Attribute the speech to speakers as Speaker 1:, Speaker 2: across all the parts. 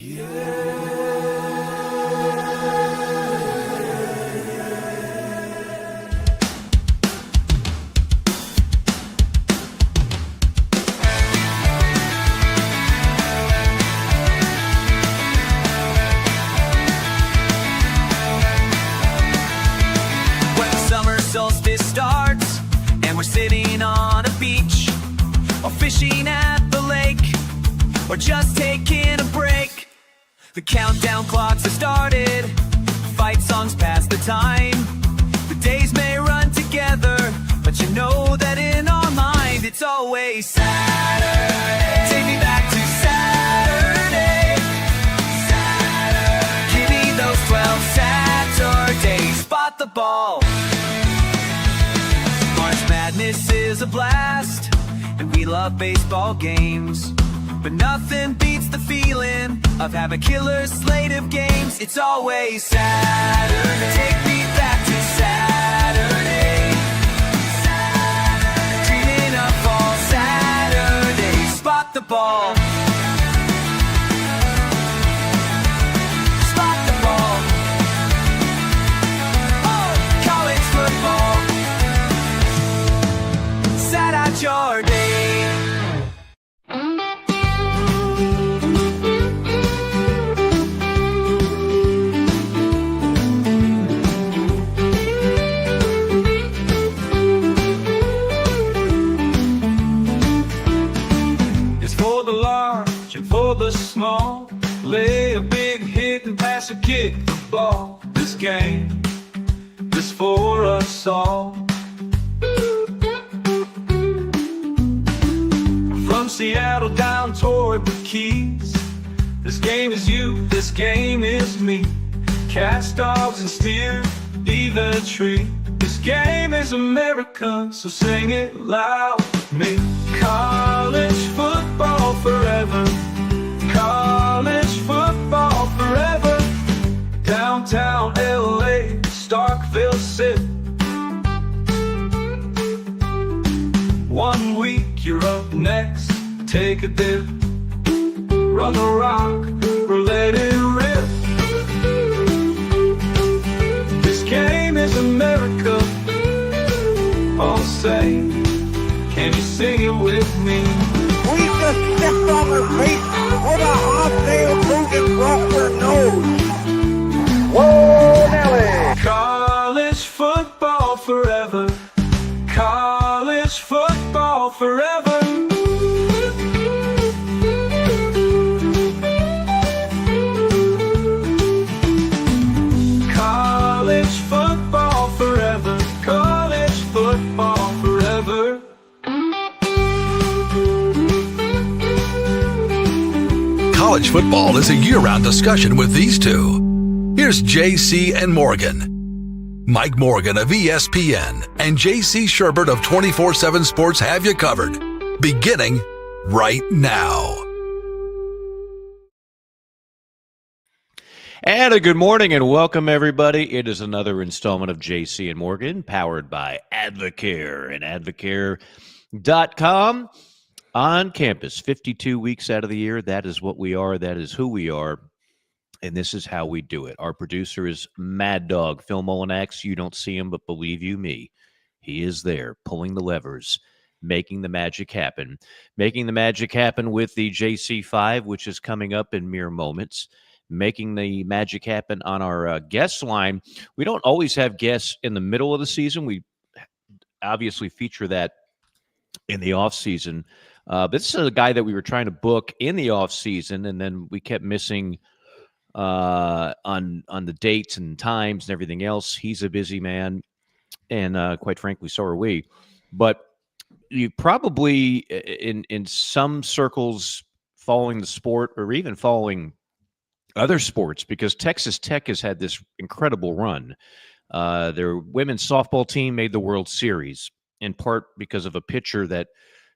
Speaker 1: When the summer solstice starts and we're sitting on a beach or fishing at the lake or just taking a break, the countdown clocks have started, fight songs pass the time. The days may run together, but you know that in our mind it's always Saturday. Take me back to Saturday. Saturday. Give me those 12 Saturdays. Spot the ball. March Madness is a blast, and we love baseball games. But nothing beats the feeling of having a killer slate of games. It's always Saturday. Take me back to Saturday. Saturday. Dreaming of all Saturdays. Spot the ball. Spot the ball. Oh, college football. Sat out your day.
Speaker 2: For the large and for the small, lay a big hit and pass a kick the ball. This game is for us all. From Seattle down toward the Keys, this game is you, this game is me. Cats, dogs, and steer, be the tree. This game is America, so sing it loud with me. College football forever. College football forever. Downtown LA, Starkville City. 1 week you're up next, take a dip. Run the rock or let it rip. This game is America. All say, can you sing it with me?
Speaker 3: We just stepped on her feet with a hot-tail Logan brought her nose. Whoa, Nelly!
Speaker 2: College football forever. College football forever. College football forever. College football forever.
Speaker 4: College football is a year-round discussion with these two. Here's JC and Morgan. Mike Morgan of ESPN and JC Sherbert of 24/7 Sports have you covered, beginning right now.
Speaker 5: And a good morning and welcome, everybody. It is another installment of JC and Morgan, powered by Advocare and Advocare.com. On campus, 52 weeks out of the year. That is what we are. That is who we are. And this is how we do it. Our producer is Mad Dog, Phil Molinax. You don't see him, but believe you me, he is there pulling the levers, making the magic happen. Making the magic happen with the JC5, which is coming up in mere moments. Making the magic happen on our guest line. We don't always have guests in the middle of the season. We obviously feature that in the off season. This is a guy that we were trying to book in the off season, and then we kept missing on the dates and times and everything else. He's a busy man, and quite frankly, so are we. But you probably in some circles following the sport, or even following other sports, because Texas Tech has had this incredible run. Their women's softball team made the World Series, in part because of a pitcher that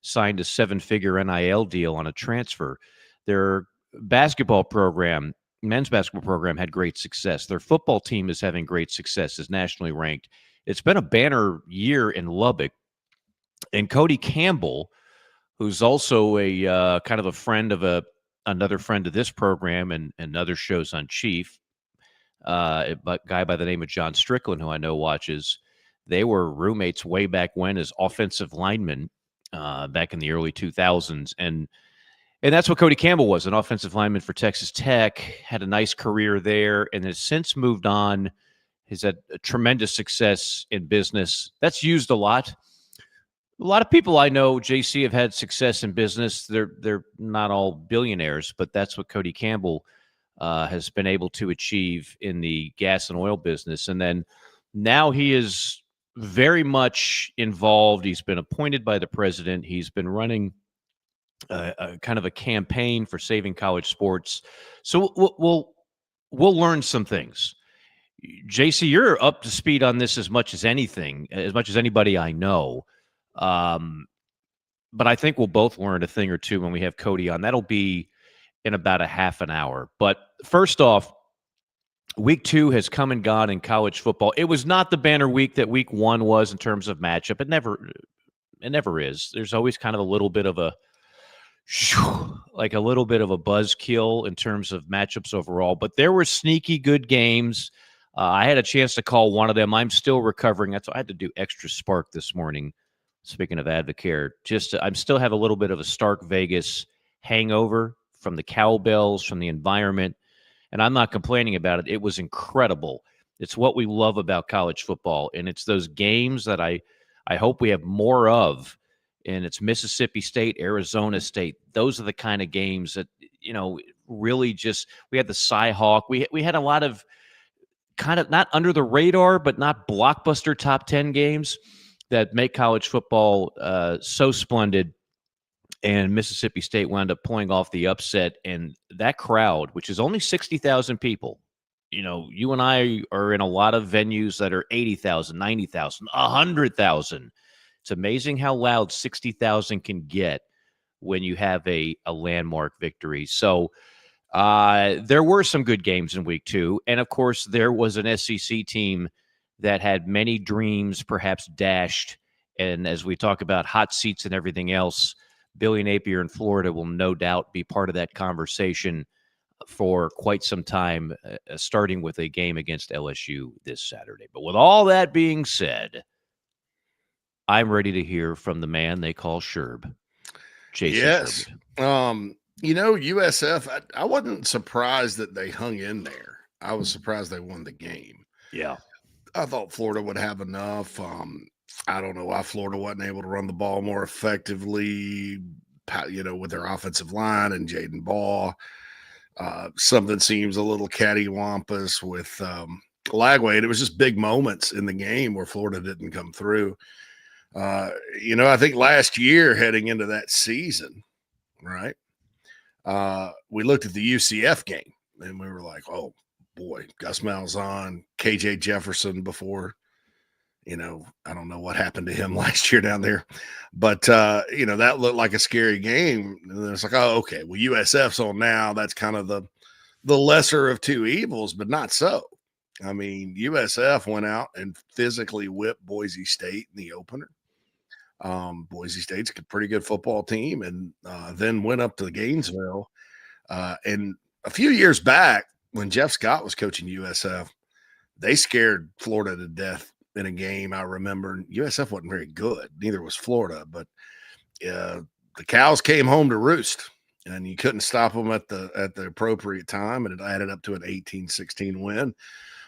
Speaker 5: signed a 7-figure NIL deal on a transfer. Their basketball program, men's basketball program, had great success. Their football team is having great success, is nationally ranked. It's been a banner year in Lubbock. And Cody Campbell, who's also a kind of a friend of a another friend of this program and other shows on Chief, a guy by the name of John Strickland, who I know watches. They were roommates way back when as offensive linemen back in the early 2000s. And that's what Cody Campbell was, an offensive lineman for Texas Tech, had a nice career there, and has since moved on. He's had a tremendous success in business. That's used a lot. A lot of people I know, JC, have had success in business. They're not all billionaires, but that's what Cody Campbell has been able to achieve in the gas and oil business. And then now he is very much involved. He's been appointed by the president. He's been running a kind of a campaign for saving college sports. So we'll learn some things. JC, you're up to speed on this as much as anything, as much as anybody I know. But I think we'll both learn a thing or two when we have Cody on. That'll be in about a half an hour. But first off, week 2 has come and gone in college football. It was not the banner week that week 1 was in terms of matchup. It never is. There's always kind of a little bit of a buzzkill in terms of matchups overall. But there were sneaky good games. I had a chance to call one of them. I'm still recovering. That's why I had to do extra Spark this morning. Speaking of Advocare, I still have a little bit of a Stark Vegas hangover from the cowbells, from the environment, and I'm not complaining about it. It was incredible. It's what we love about college football, and it's those games that I hope we have more of. And it's Mississippi State, Arizona State. Those are the kind of games that, really just – we had the Cy-Hawk. We had a lot of kind of not under the radar, but not blockbuster top 10 games that make college football so splendid. And Mississippi State wound up pulling off the upset. And that crowd, which is only 60,000 people, you and I are in a lot of venues that are 80,000, 90,000, 100,000. It's amazing how loud 60,000 can get when you have a landmark victory. So there were some good games in week 2. And, of course, there was an SEC team that had many dreams perhaps dashed. And as we talk about hot seats and everything else, Billy Napier in Florida will no doubt be part of that conversation for quite some time, starting with a game against LSU this Saturday. But with all that being said, I'm ready to hear from the man they call Sherb. Jason
Speaker 6: Yes.
Speaker 5: Sherb.
Speaker 6: USF, I wasn't surprised that they hung in there. I was surprised they won the game.
Speaker 5: Yeah.
Speaker 6: I thought Florida would have enough. I don't know why Florida wasn't able to run the ball more effectively, with their offensive line and Jaden Ball. Something seems a little cattywampus with Lagway. It was just big moments in the game where Florida didn't come through. I think last year heading into that season, right, we looked at the UCF game and we were like, oh, boy, Gus Malzahn, KJ Jefferson before, I don't know what happened to him last year down there. But, that looked like a scary game. And then it's like, oh, okay, well, USF's on now. That's kind of the lesser of two evils, but not so. I mean, USF went out and physically whipped Boise State in the opener. Boise State's a pretty good football team, and then went up to Gainesville. And a few years back, when Jeff Scott was coaching USF, they scared Florida to death in a game. I remember USF wasn't very good. Neither was Florida, but the cows came home to roost, and you couldn't stop them at the appropriate time, and it added up to an 18-16 win.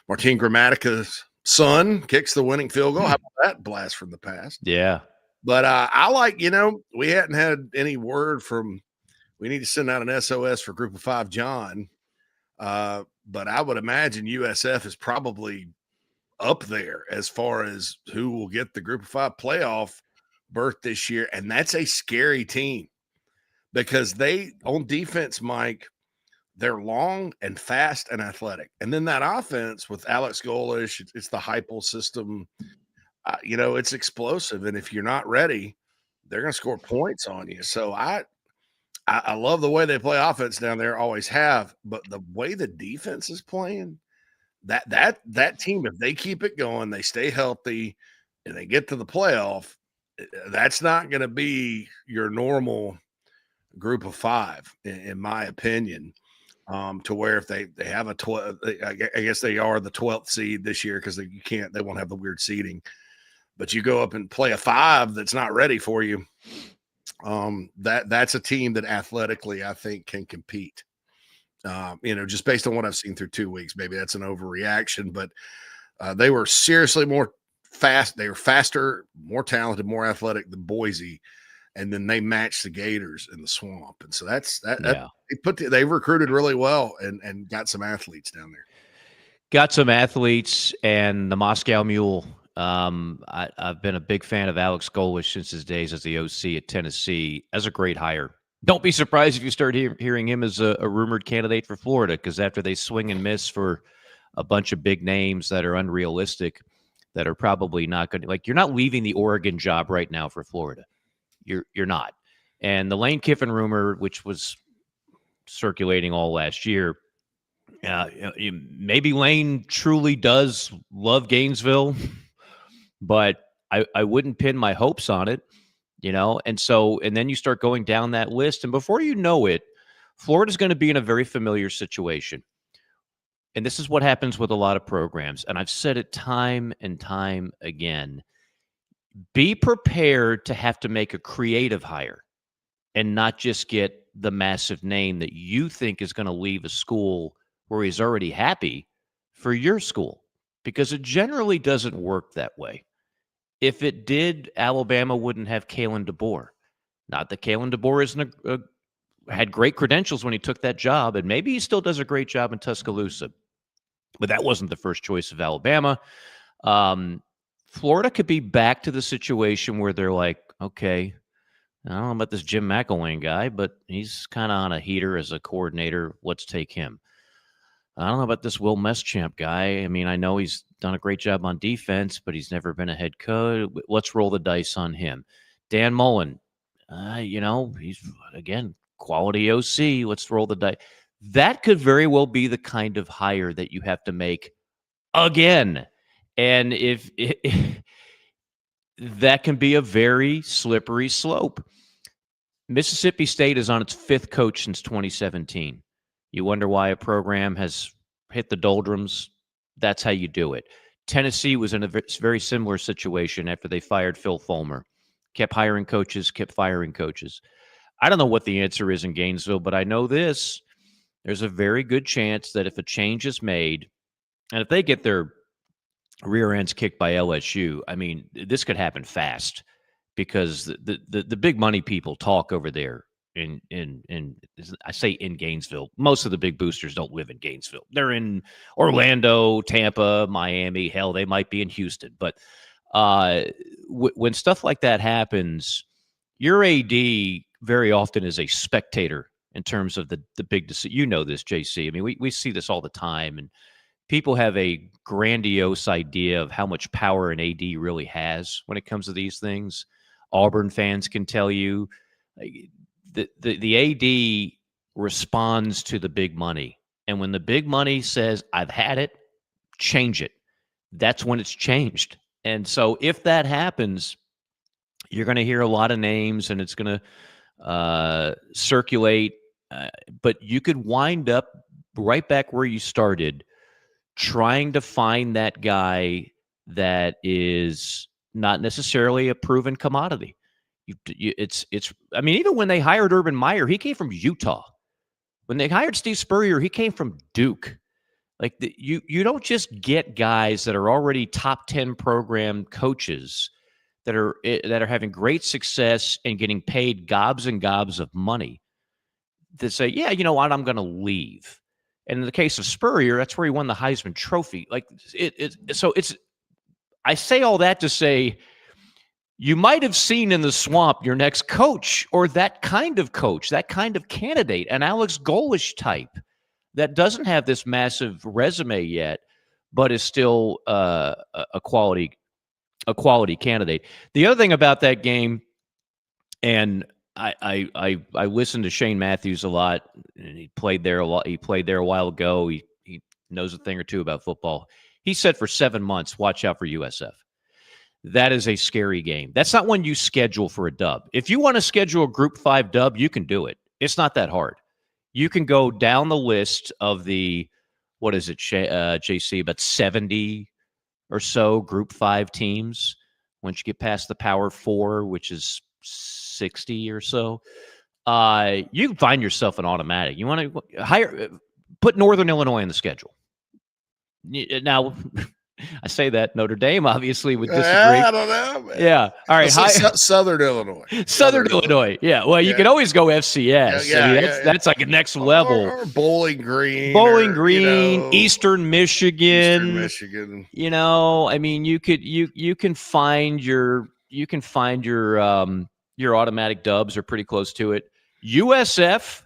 Speaker 6: Martin Grammatica's son kicks the winning field goal. How about that blast from the past?
Speaker 5: Yeah.
Speaker 6: But I like, we hadn't had any word from – we need to send out an SOS for Group of 5 John. But I would imagine USF is probably up there as far as who will get the Group of 5 playoff berth this year. And that's a scary team because they, on defense, Mike, they're long and fast and athletic. And then that offense with Alex Golish, it's the Heupel system. It's explosive. And if you're not ready, they're going to score points on you. So I love the way they play offense down there, always have. But the way the defense is playing, that team, if they keep it going, they stay healthy, and they get to the playoff, that's not going to be your normal group of 5, in my opinion, to where if they have a 12, I guess they are the 12th seed this year because they won't have the weird seeding. But you go up and play a 5 that's not ready for you. That's a team that athletically I think can compete. Just based on what I've seen through 2 weeks, maybe that's an overreaction, but they were seriously more fast. They were faster, more talented, more athletic than Boise. And then they matched the Gators in the Swamp. And so they recruited really well and got some athletes down there.
Speaker 5: Got some athletes and the Moscow Mule. I've been a big fan of Alex Golesh since his days as the OC at Tennessee, as a great hire. Don't be surprised if you start hearing him as a rumored candidate for Florida, because after they swing and miss for a bunch of big names that are unrealistic, that are probably not going to, like, you're not leaving the Oregon job right now for Florida. You're not. And the Lane Kiffin rumor, which was circulating all last year, maybe Lane truly does love Gainesville, but I wouldn't pin my hopes on it, and then you start going down that list, and before you know it, Florida's going to be in a very familiar situation. And this is what happens with a lot of programs, and I've said it time and time again. Be prepared to have to make a creative hire and not just get the massive name that you think is going to leave a school where he's already happy for your school, because it generally doesn't work that way. If it did, Alabama wouldn't have Kalen DeBoer. Not that Kalen DeBoer had great credentials when he took that job, and maybe he still does a great job in Tuscaloosa, but that wasn't the first choice of Alabama. Florida could be back to the situation where they're like, okay, I don't know about this Jim McElwain guy, but he's kind of on a heater as a coordinator. Let's take him. I don't know about this Will Muschamp guy. I mean, I know he's done a great job on defense, but he's never been a head coach. Let's roll the dice on him. Dan Mullen, he's, again, quality OC. Let's roll the dice. That could very well be the kind of hire that you have to make again. And if that can be a very slippery slope. Mississippi State is on its 5th coach since 2017. You wonder why a program has hit the doldrums. That's how you do it. Tennessee was in a very similar situation after they fired Phil Fulmer. Kept hiring coaches, kept firing coaches. I don't know what the answer is in Gainesville, but I know this. There's a very good chance that if a change is made, and if they get their rear ends kicked by LSU, I mean, this could happen fast, because the big money people talk over there in I say in Gainesville. Most of the big boosters don't live in Gainesville. They're in Orlando, Tampa, Miami. Hell, they might be in Houston. But when stuff like that happens, your AD very often is a spectator in terms of the big decision. You know this, JC. I mean, we see this all the time, and people have a grandiose idea of how much power an AD really has when it comes to these things. Auburn fans can tell you the AD responds to the big money. And when the big money says, I've had it, change it, that's when it's changed. And so if that happens, you're going to hear a lot of names, and it's going to circulate. But you could wind up right back where you started, trying to find that guy that is not necessarily a proven commodity. I mean, even when they hired Urban Meyer, he came from Utah. When they hired Steve Spurrier, he came from Duke. Like, you don't just get guys that are already top 10 program coaches that are having great success and getting paid gobs and gobs of money to say, yeah, you know what, I'm going to leave. And in the case of Spurrier, that's where he won the Heisman Trophy. Like, I say all that to say, you might have seen in the Swamp your next coach, or that kind of coach, that kind of candidate, an Alex Golesh type that doesn't have this massive resume yet, but is still a quality candidate. The other thing about that game, and I listened to Shane Matthews a lot, and he played there a lot. He played there a while ago. He knows a thing or two about football. He said for 7 months, watch out for USF. That is a scary game. That's not one you schedule for a dub. If you want to schedule a Group 5 dub, you can do it. It's not that hard. You can go down the list of the, what is it, JC, about 70 or so Group 5 teams. Once you get past the Power 4, which is 60 or so, you can find yourself an automatic. You want to put Northern Illinois on the schedule. Now, I say that Notre Dame obviously would disagree.
Speaker 6: I don't know, man.
Speaker 5: Yeah. All right.
Speaker 6: Southern Illinois.
Speaker 5: Southern Illinois. Yeah. Well, you can always go FCS.
Speaker 6: Yeah,
Speaker 5: I mean, that's like a next level.
Speaker 6: Or Bowling Green.
Speaker 5: Eastern Michigan.
Speaker 6: Michigan.
Speaker 5: I mean, you can find your automatic dubs are pretty close to it. USF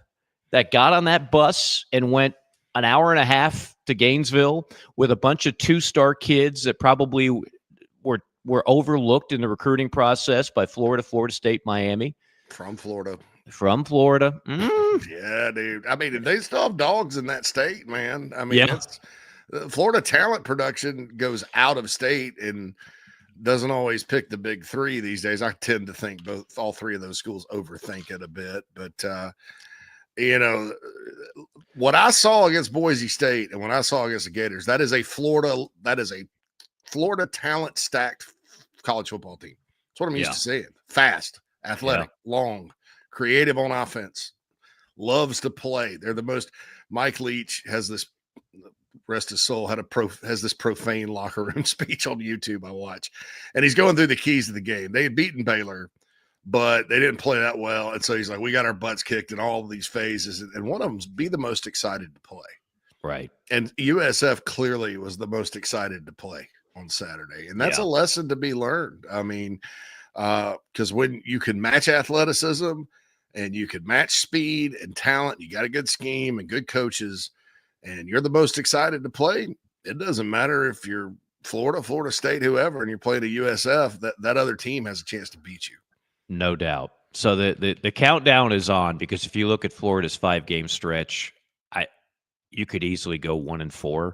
Speaker 5: that got on that bus and went an hour and a half to Gainesville with a bunch of 2-star kids that probably were overlooked in the recruiting process by Florida State, Miami.
Speaker 6: From Florida.
Speaker 5: Mm.
Speaker 6: Yeah, dude. I mean, they still have dogs in that state, man. I mean, Florida talent production goes out of state and doesn't always pick the big three these days. I tend to think all three of those schools overthink it a bit, but what I saw against Boise State and what I saw against the Gators, that is a Florida talent stacked college football team. That's what I'm used to seeing. Fast, athletic, long, creative on offense, loves to play. They're the most. Mike Leach has this, rest his soul, has this profane locker room speech on YouTube I watch, and he's going through the keys of the game. They had beaten Baylor, but they didn't play that well. And so he's like, we got our butts kicked in all of these phases. And one of them's be the most excited to play.
Speaker 5: Right.
Speaker 6: And USF clearly was the most excited to play on Saturday. And that's a lesson to be learned. I mean, because when you can match athleticism and you can match speed and talent, you got a good scheme and good coaches, and you're the most excited to play, it doesn't matter if you're Florida State, whoever, and you're playing a USF, that other team has a chance to beat you.
Speaker 5: No doubt. So the countdown is on, because if you look at Florida's 5-game stretch, you could easily go 1-4,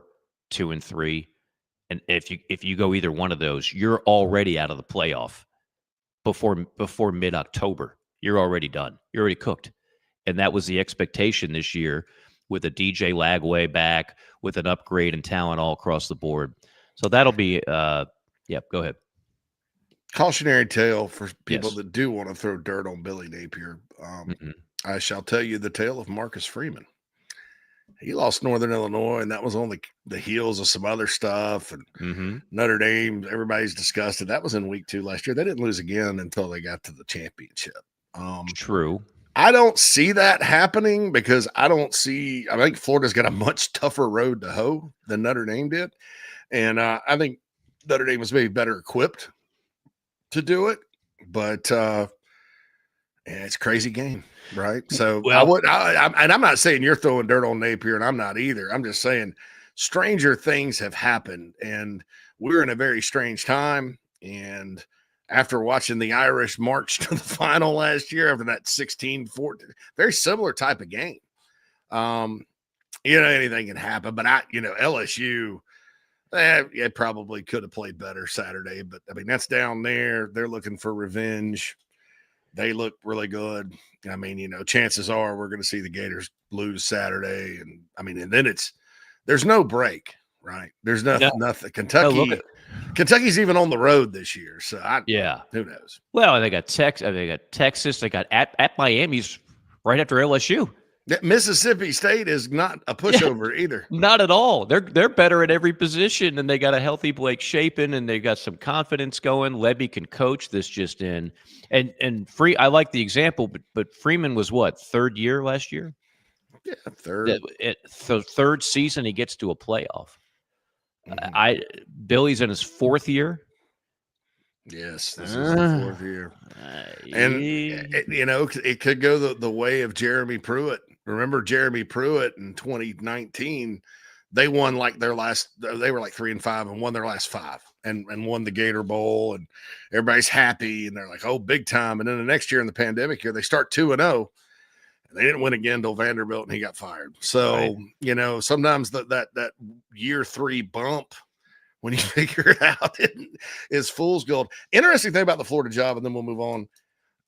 Speaker 5: 2-3, and if you go either one of those, you're already out of the playoff before mid-October. You're already done. You're already cooked, and that was the expectation this year with a DJ Lagway back, with an upgrade in talent all across the board. So that'll be go ahead.
Speaker 6: Cautionary tale for people that do want to throw dirt on Billy Napier. I shall tell you the tale of Marcus Freeman. He lost Northern Illinois, and that was on the heels of some other stuff. And Notre Dame, everybody's disgusted. That was in week 2 last year. They didn't lose again until they got to the championship.
Speaker 5: True.
Speaker 6: I don't see that happening because I think Florida's got a much tougher road to hoe than Notre Dame did. And I think Notre Dame was maybe better equipped to do it, but it's a crazy game, right? So I'm not saying you're throwing dirt on Napier, and I'm not either. I'm just saying stranger things have happened, and we're in a very strange time. And after watching the Irish march to the final last year, after that 16-14, very similar type of game, anything can happen. But LSU. It probably could have played better Saturday, but I mean, that's down there. They're looking for revenge. They look really good. I mean, chances are we're going to see the Gators lose Saturday. And I mean, and then there's no break, right? There's nothing. Kentucky's even on the road this year. So who knows?
Speaker 5: Well, they got Texas. They got at Miami's right after LSU.
Speaker 6: Mississippi State is not a pushover either. Not
Speaker 5: at all. They're better at every position, and they got a healthy Blake Shapen, and they got some confidence going. Levy can coach this just in. And I like the example, but Freeman was what, 3rd year last year?
Speaker 6: Yeah, 3rd.
Speaker 5: So 3rd season he gets to a playoff. Billy's in his 4th year.
Speaker 6: Yes, this is the 4th year. And it could go the way of Jeremy Pruitt. Remember Jeremy Pruitt in 2019? They won they were like 3-5 and won their last 5 and won the Gator Bowl, and everybody's happy and they're like, oh, big time. And then the next year in the pandemic year, they start 2-0. They didn't win again till Vanderbilt, and he got fired. So, sometimes that year 3 bump, when you figure it out, is fool's gold. Interesting thing about the Florida job, and then we'll move on.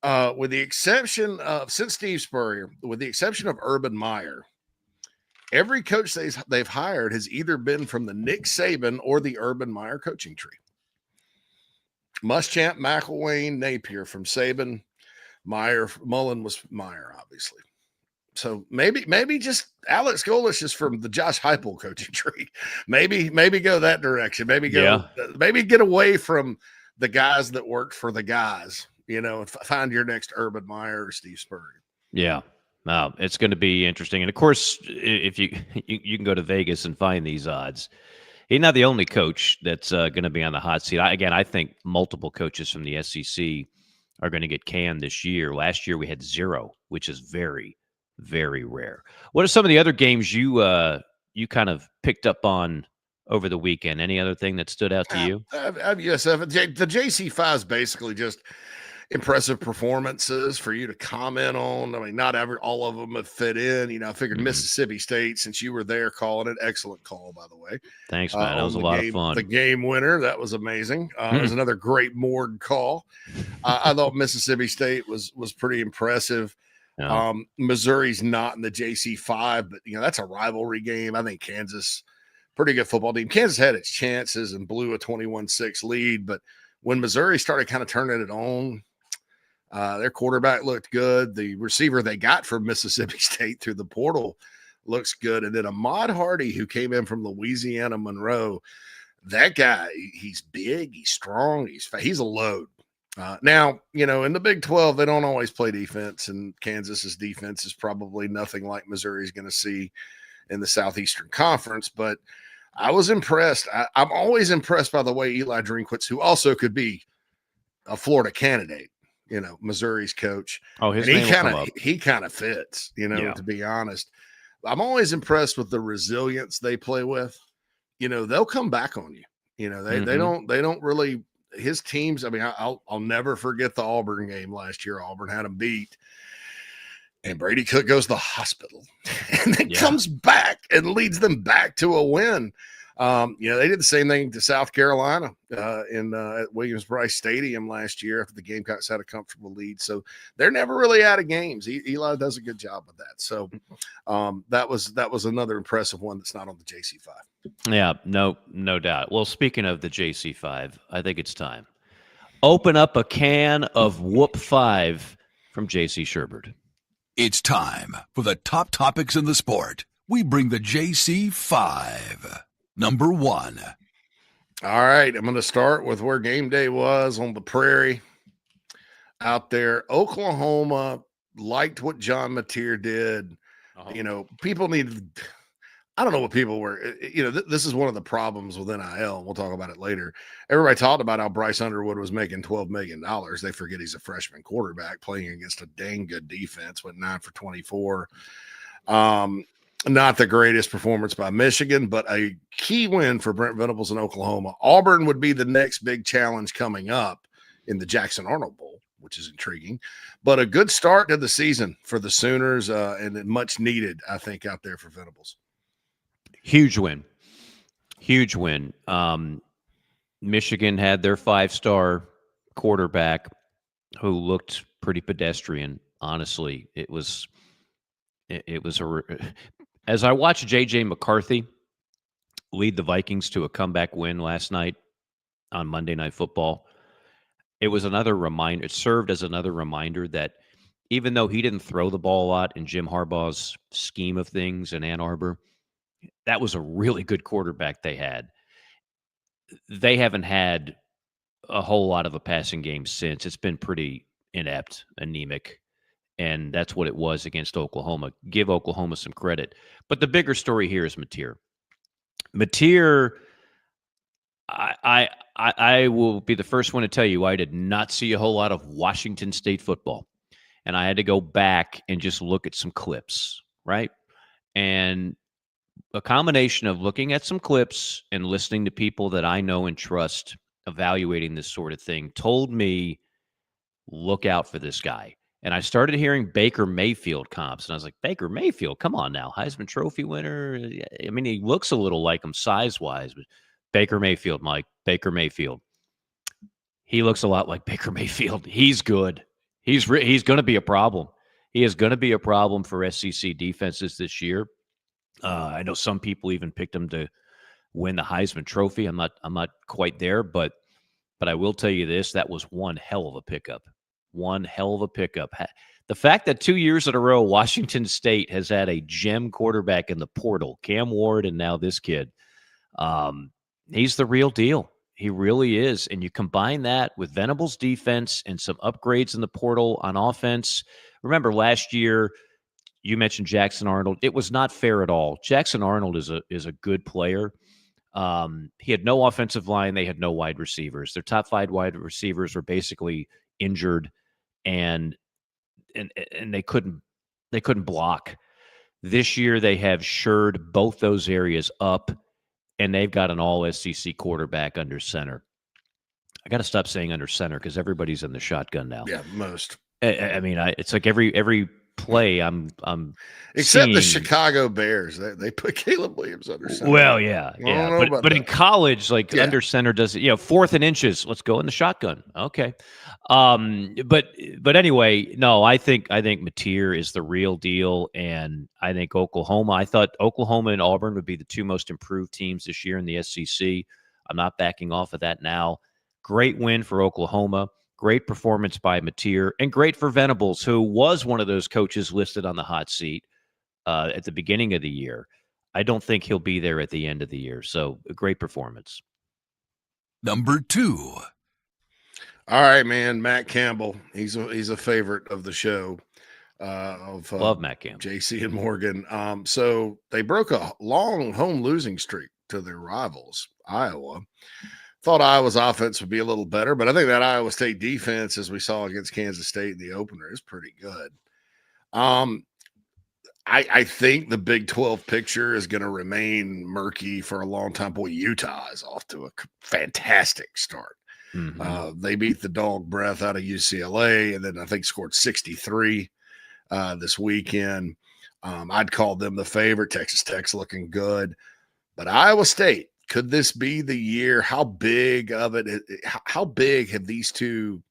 Speaker 6: With the exception of since Steve Spurrier, with the exception of Urban Meyer, every coach they've hired has either been from the Nick Saban or the Urban Meyer coaching tree. Muschamp, McElwain, Napier from Saban, Meyer, Mullen was Meyer, obviously. So maybe just Alex Golesh is from the Josh Heupel coaching tree. Maybe go that direction. Maybe get away from the guys that worked for the guys. And find your next Urban Meyer or Steve Spurrier.
Speaker 5: Yeah. It's going to be interesting. And of course, if you can go to Vegas and find these odds. He's not the only coach that's going to be on the hot seat. I think multiple coaches from the SEC are going to get canned this year. Last year we had 0, which is very, very rare. What are some of the other games you kind of picked up on over the weekend? Any other thing that stood out to you?
Speaker 6: Yes, the JC5 is basically just impressive performances for you to comment on. I mean, not all of them have fit in. I figured Mississippi State, since you were there calling it, excellent call, by the way.
Speaker 5: Thanks, man. That was a lot of fun.
Speaker 6: The game winner, that was amazing. It was another great Morg call. I thought Mississippi State was pretty impressive. Yeah. Missouri's not in the JC5, but that's a rivalry game. I think Kansas, pretty good football team. Kansas had its chances and blew a 21-6 lead, but when Missouri started kind of turning it on, their quarterback looked good. The receiver they got from Mississippi State through the portal looks good. And then Ahmad Hardy, who came in from Louisiana Monroe, that guy, he's big, he's strong, he's a load. Now, in the Big 12, they don't always play defense, and Kansas's defense is probably nothing like Missouri's going to see in the Southeastern Conference. But I was impressed. I'm always impressed by the way Eli Drinkwitz, who also could be a Florida candidate, Missouri's coach.
Speaker 5: Oh, his name
Speaker 6: he kind of fits, to be honest. I'm always impressed with the resilience they play with. They'll come back on you. They don't really, his teams. I mean, I'll never forget the Auburn game last year. Auburn had them beat, and Brady Cook goes to the hospital and then comes back and leads them back to a win. They did the same thing to South Carolina at Williams-Brice Stadium last year after the Gamecocks had a comfortable lead. So they're never really out of games. Eli does a good job with that. So that was another impressive one that's not on the JC5.
Speaker 5: Yeah, no doubt. Well, speaking of the JC5, I think it's time. Open up a can of Whoop 5 from JC Shurburtt.
Speaker 4: It's time for the top topics in the sport. We bring the JC5. Number 1.
Speaker 6: All right, I'm going to start with where game day was on the prairie out there. Oklahoma liked what John Mateer did. People needed – I don't know what people were – this is one of the problems with NIL. We'll talk about it later. Everybody talked about how Bryce Underwood was making $12 million. They forget he's a freshman quarterback playing against a dang good defense, went 9 for 24. Not the greatest performance by Michigan, but a key win for Brent Venables in Oklahoma. Auburn would be the next big challenge coming up in the Jackson Arnold Bowl, which is intriguing. But a good start to the season for the Sooners and much needed, I think, out there for Venables.
Speaker 5: Huge win. Michigan had their 5-star quarterback who looked pretty pedestrian, honestly. It was as I watched J.J. McCarthy lead the Vikings to a comeback win last night on Monday Night Football, it was another reminder. It served as another reminder that even though he didn't throw the ball a lot in Jim Harbaugh's scheme of things in Ann Arbor, that was a really good quarterback they had. They haven't had a whole lot of a passing game since. It's been pretty inept, anemic. And that's what it was against Oklahoma. Give Oklahoma some credit. But the bigger story here is Mateer. Mateer, I will be the first one to tell you I did not see a whole lot of Washington State football. And I had to go back and just look at some clips, right? And a combination of looking at some clips and listening to people that I know and trust evaluating this sort of thing told me, look out for this guy. And I started hearing Baker Mayfield comps, and I was like, Baker Mayfield, come on now, Heisman Trophy winner. I mean, he looks a little like him size-wise, but Baker Mayfield, Mike, Baker Mayfield. He looks a lot like Baker Mayfield. He's good. He's going to be a problem. He is going to be a problem for SEC defenses this year. I know some people even picked him to win the Heisman Trophy. I'm not quite there, but I will tell you this: that was one hell of a pickup. One hell of a pickup. The fact that 2 years in a row, Washington State has had a gem quarterback in the portal, Cam Ward, and now this kid, he's the real deal. He really is. And you combine that with Venables' defense and some upgrades in the portal on offense. Remember last year, you mentioned Jackson Arnold. It was not fair at all. Jackson Arnold is a good player. He had no offensive line. They had no wide receivers. Their top 5 wide receivers were basically injured, and they couldn't block. This year they have shored both those areas up, and they've got an all SEC quarterback under center. I got to stop saying under center because everybody's in the shotgun now.
Speaker 6: Yeah, most.
Speaker 5: I mean, it's like every play I'm
Speaker 6: except the
Speaker 5: seeing.
Speaker 6: Chicago Bears. They put Caleb Williams under center.
Speaker 5: Well, yeah. But in college, like under center does it, 4th and inches. Let's go in the shotgun. Okay. But anyway, no, I think Mateer is the real deal, and I think Oklahoma. I thought Oklahoma and Auburn would be the 2 most improved teams this year in the SEC. I'm not backing off of that now. Great win for Oklahoma. Great performance by Mateer, and great for Venables, who was one of those coaches listed on the hot seat at the beginning of the year. I don't think he'll be there at the end of the year. So a great performance.
Speaker 4: Number 2.
Speaker 6: All right, man. Matt Campbell. He's a favorite of the show.
Speaker 5: Love Matt Campbell.
Speaker 6: JC and Morgan. So they broke a long home losing streak to their rivals, Iowa. Thought Iowa's offense would be a little better, but I think that Iowa State defense, as we saw against Kansas State in the opener, is pretty good. I think the Big 12 picture is going to remain murky for a long time. Boy, Utah is off to a fantastic start.
Speaker 5: Mm-hmm.
Speaker 6: They beat the dog breath out of UCLA, and then I think scored 63 this weekend. I'd call them the favorite. Texas Tech's looking good, but Iowa State. Could this be the year? How big have these 2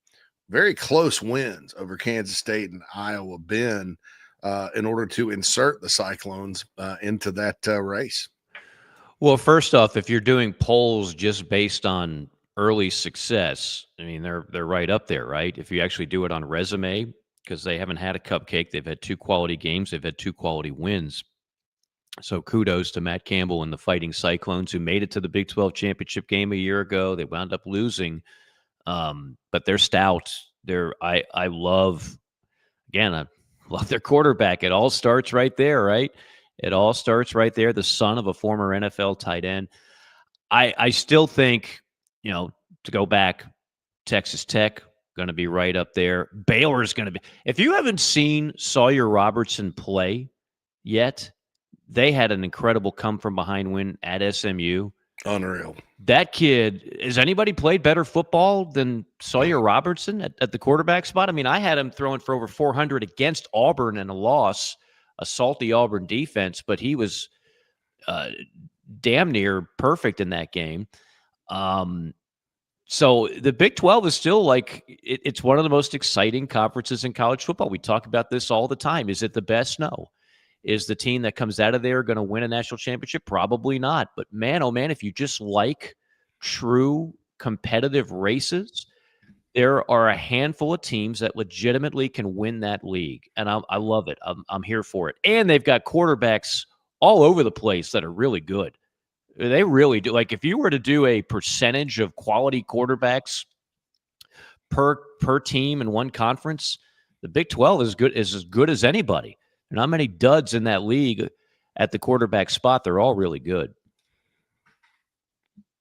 Speaker 6: very close wins over Kansas State and Iowa been in order to insert the Cyclones into that race?
Speaker 5: Well, first off, if you're doing polls just based on early success, I mean, they're right up there, right? If you actually do it on resume, because they haven't had a cupcake, they've had 2 quality games, they've had 2 quality wins. So kudos to Matt Campbell and the Fighting Cyclones, who made it to the Big 12 championship game a year ago. They wound up losing, but they're stout. I love their quarterback. It all starts right there, right? It all starts right there. The son of a former NFL tight end. I still think, to go back, Texas Tech going to be right up there. Baylor's going to be. If you haven't seen Sawyer Robertson play yet, they had an incredible come-from-behind win at SMU.
Speaker 6: Unreal.
Speaker 5: That kid, has anybody played better football than Sawyer Robertson at the quarterback spot? I mean, I had him throwing for over 400 against Auburn in a loss, a salty Auburn defense, but he was damn near perfect in that game. So the Big 12 is still like, it's one of the most exciting conferences in college football. We talk about this all the time. Is it the best? No. Is the team that comes out of there going to win a national championship? Probably not. But man, oh man, if you just like true competitive races, there are a handful of teams that legitimately can win that league. And I love it. I'm here for it. And they've got quarterbacks all over the place that are really good. They really do. Like if you were to do a percentage of quality quarterbacks per team in one conference, the Big 12 is as good as anybody. There are not many duds in that league at the quarterback spot. They're all really good.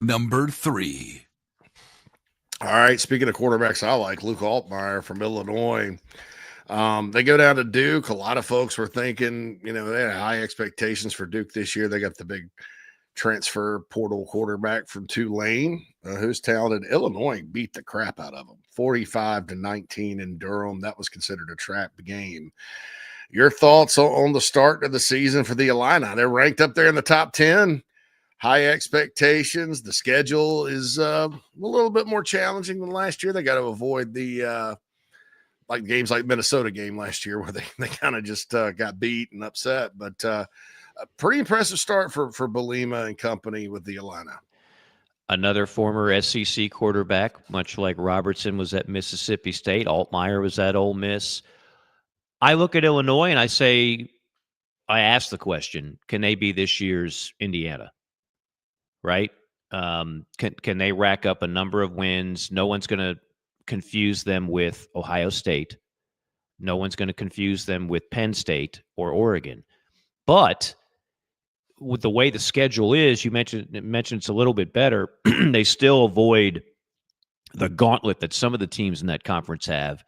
Speaker 4: Number 3.
Speaker 6: All right. Speaking of quarterbacks, I like Luke Altmaier from Illinois. They go down to Duke. A lot of folks were thinking, they had high expectations for Duke this year. They got the big transfer portal quarterback from Tulane, who's talented. Illinois beat the crap out of them, 45-19 in Durham. That was considered a trap game. Your thoughts on the start of the season for the Illini? They're ranked up there in the top 10. High expectations. The schedule is a little bit more challenging than last year. They got to avoid the like games like Minnesota game last year where they kind of just got beat and upset. But a pretty impressive start for Bielema and company with the Illini.
Speaker 5: Another former SEC quarterback, much like Robertson was at Mississippi State. Altmaier was at Ole Miss. I look at Illinois and I ask the question, can they be this year's Indiana? Right? Can they rack up a number of wins? No one's going to confuse them with Ohio State. No one's going to confuse them with Penn State or Oregon. But with the way the schedule is, you mentioned it's a little bit better. They still avoid the gauntlet that some of the teams in that conference have.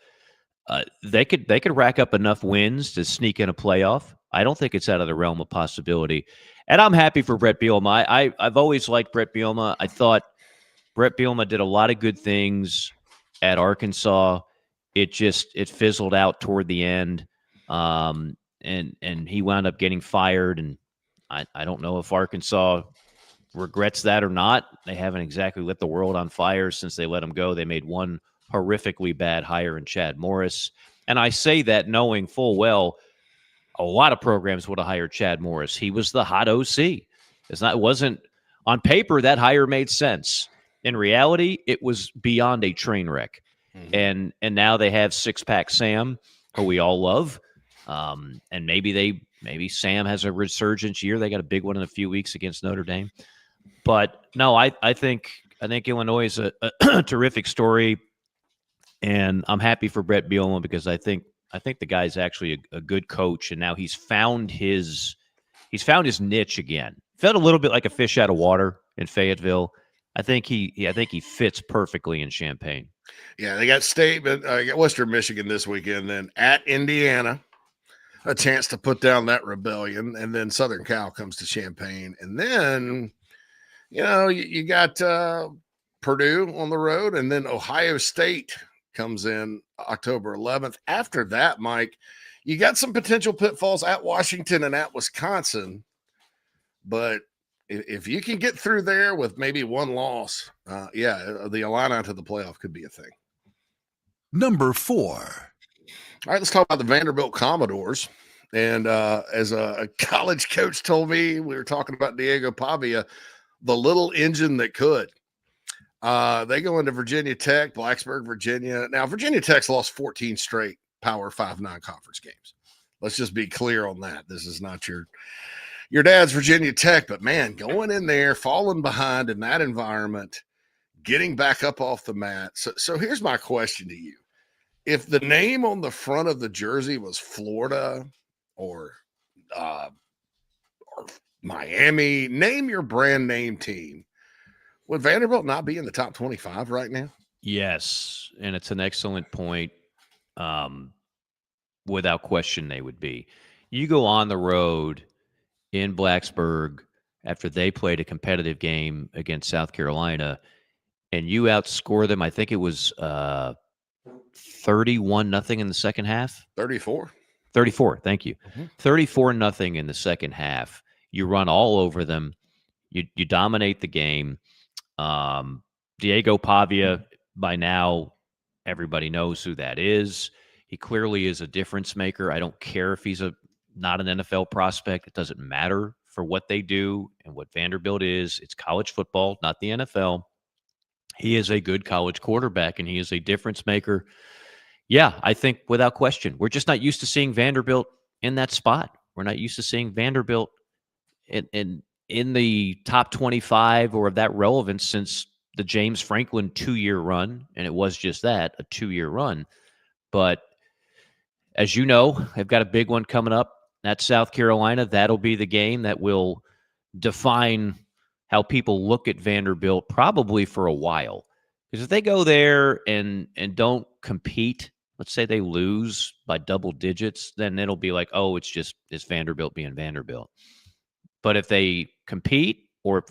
Speaker 5: They could rack up enough wins to sneak in a playoff. I don't think it's out of the realm of possibility. And I'm happy for Brett Bielema. I've always liked Brett Bielema. I thought Brett Bielema did a lot of good things at Arkansas. It fizzled out toward the end. And he wound up getting fired. And I don't know if Arkansas regrets that or not. They haven't exactly lit the world on fire since they let him go. They made one horrifically bad hire in Chad Morris. And I say that knowing full well a lot of programs would have hired Chad Morris. He was the hot OC. It wasn't on paper that hire made sense. In reality, it was beyond a train wreck. Mm-hmm. And now they have Six-Pack Sam, who we all love. And maybe Sam has a resurgence year. They got a big one in a few weeks against Notre Dame. But no, I think Illinois is a terrific story, and I'm happy for Brett Bielema because I think the guy's actually a good coach, and now he's found his niche again. Felt a little bit like a fish out of water in Fayetteville. I think he fits perfectly in Champaign.
Speaker 6: Yeah, they got got Western Michigan this weekend, then at Indiana, a chance to put down that rebellion, and then Southern Cal comes to Champaign, and then you got Purdue on the road, and then Ohio State comes in October 11th. After that, Mike, you got some potential pitfalls at Washington and at Wisconsin, but if you can get through there with maybe one loss, the Illini to the playoff could be a thing.
Speaker 4: Number 4.
Speaker 6: All right, let's talk about the Vanderbilt Commodores. And as a college coach told me, we were talking about Diego Pavia, the little engine that could. They go into Virginia Tech, Blacksburg, Virginia. Now, Virginia Tech's lost 14 straight Power 5 non-conference games. Let's just be clear on that. This is not your dad's Virginia Tech, but man, going in there, falling behind in that environment, getting back up off the mat. So here's my question to you. If the name on the front of the jersey was Florida or Miami, name your brand name team, would Vanderbilt not be in the top 25 right now?
Speaker 5: Yes, and it's an excellent point. Without question, they would be. You go on the road in Blacksburg after they played a competitive game against South Carolina, and you outscore them. I think it was 31-0 in the second half.
Speaker 6: 34.
Speaker 5: Thank you. 34-0 in the second half. You run all over them. You dominate the game. Diego Pavia, by now, everybody knows who that is. He clearly is a difference maker. I don't care if he's not an NFL prospect. It doesn't matter for what they do and what Vanderbilt is. It's college football, not the NFL. He is a good college quarterback, and he is a difference maker. Yeah, I think without question. We're just not used to seeing Vanderbilt in that spot. We're not used to seeing Vanderbilt in the top 25 or of that relevance since the James Franklin 2-year run, and it was just that, a 2-year run. But as you know, they've got a big one coming up at South Carolina. That'll be the game that will define how people look at Vanderbilt probably for a while. Because if they go there and don't compete, let's say they lose by double digits, then it'll be like, oh, it's Vanderbilt being Vanderbilt. But if they compete or